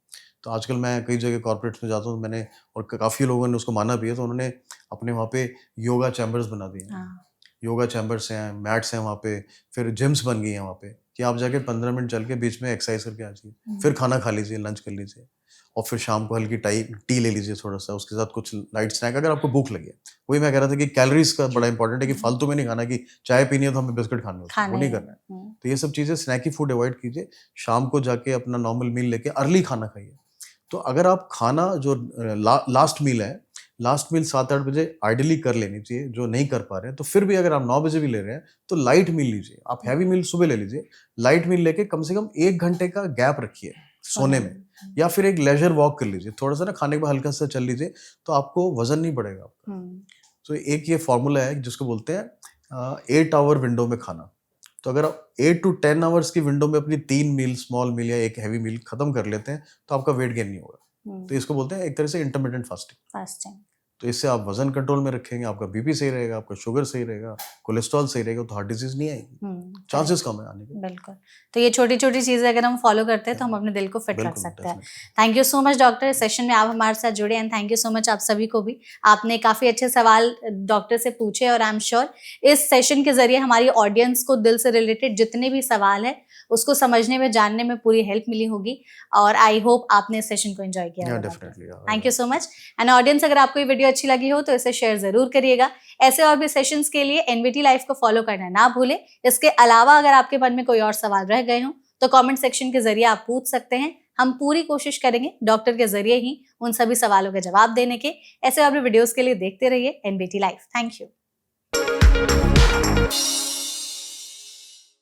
B: तो आजकल मैं कई जगह कॉर्पोरेट्स में जाता हूँ, मैंने और काफ़ी लोगों ने उसको माना भी है, तो उन्होंने अपने वहाँ पे योगा चैम्बर्स बना दिए हैं।
A: हाँ,
B: योगा चैम्बर्स हैं, मैट्स हैं वहाँ पे, फिर जिम्स बन गई हैं वहाँ पे कि आप जाके 15 मिनट चल के बीच में एक्सरसाइज करके आ जाइए, फिर खाना खा लीजिए, लंच कर लीजिए और फिर शाम को हल्की टी ले लीजिए थोड़ा सा, उसके साथ कुछ लाइट स्नैक अगर आपको भूख लगे। वही मैं कह रहा था कि कैलोरीज का बड़ा इंपॉर्टेंट है कि फालतू में नहीं खाना कि चाय पीनी है तो हमें बिस्किट खाने होते हैं,
A: खाना
B: वो
A: ही
B: नहीं
A: है।
B: करना है। तो ये सब चीज़ें स्नैकी फूड अवॉइड कीजिए, शाम को जाके अपना नॉर्मल मील लेके अर्ली खाना खाइए। तो अगर आप खाना जो लास्ट मील है, लास्ट मील 7-8 बजे आइडियली कर लेनी चाहिए, जो नहीं कर पा रहे हैं तो फिर भी अगर आप 9 बजे भी ले रहे हैं तो लाइट मील लीजिए। आप हैवी मील सुबह ले लीजिए, लाइट मील लेके कम से कम 1 घंटे का गैप रखिए सोने में, या फिर एक लेजर वॉक कर लीजिए, थोड़ा सा ना खाने के बाद हल्का सा चल लीजिए, तो आपको वजन नहीं बढ़ेगा आपका। तो एक ये फॉर्मूला है जिसको बोलते हैं 8 आवर विंडो में खाना। तो अगर आप 8 to 10 आवर्स की विंडो में अपनी 3 मील, स्मॉल मील या एक हैवी मील खत्म कर लेते हैं तो आपका वेट गेन नहीं होगा। तो इसको बोलते हैं एक तरह से इंटरमिटेंट फास्टिंग।
A: फास्टिंग।
B: तो इससे आप वजन कंट्रोल में रखेंगे, आपका बीपी सही रहेगा, आपका शुगर सही रहेगा, कोलेस्ट्रॉल सही रहेगा, तो हार्ट डिजीज नहीं आएगी, चांसेस कम है आने के।
A: बिल्कुल। तो ये छोटी छोटी चीजें अगर हम फॉलो करते हैं तो हम अपने दिल को फिट रख
B: बिल्कुल,
A: सकते हैं।
B: Definitely.
A: Thank you so much doctor, इस सेशन में आप हमारे साथ जुड़े, and thank you so much आप सभी को भी। आपने काफी अच्छे सवाल डॉक्टर से पूछे और आई एम श्योर इस सेशन के जरिए हमारी ऑडियंस को दिल से रिलेटेड जितने भी सवाल है उसको समझने में, जानने में पूरी हेल्प मिली होगी, और आई होप आपने इस सेशन को एंजॉय किया होगा।
B: Definitely.
A: Thank you so much. And audience, अगर आपको ये वीडियो अच्छी लगी हो तो इसे शेयर जरूर करिएगा। ऐसे और भी सेशंस के लिए एनवीटी लाइफ को फॉलो करना ना भूलें। इसके अलावा अगर आपके मन में कोई और सवाल रह गए हों तो कमेंट सेक्शन के जरिए आप पूछ सकते हैं। हम पूरी कोशिश करेंगे डॉक्टर के जरिए ही उन सभी सवालों के जवाब देने के। ऐसे और भी वीडियोस के लिए देखते रहिए एनवीटी लाइफ। Thank you.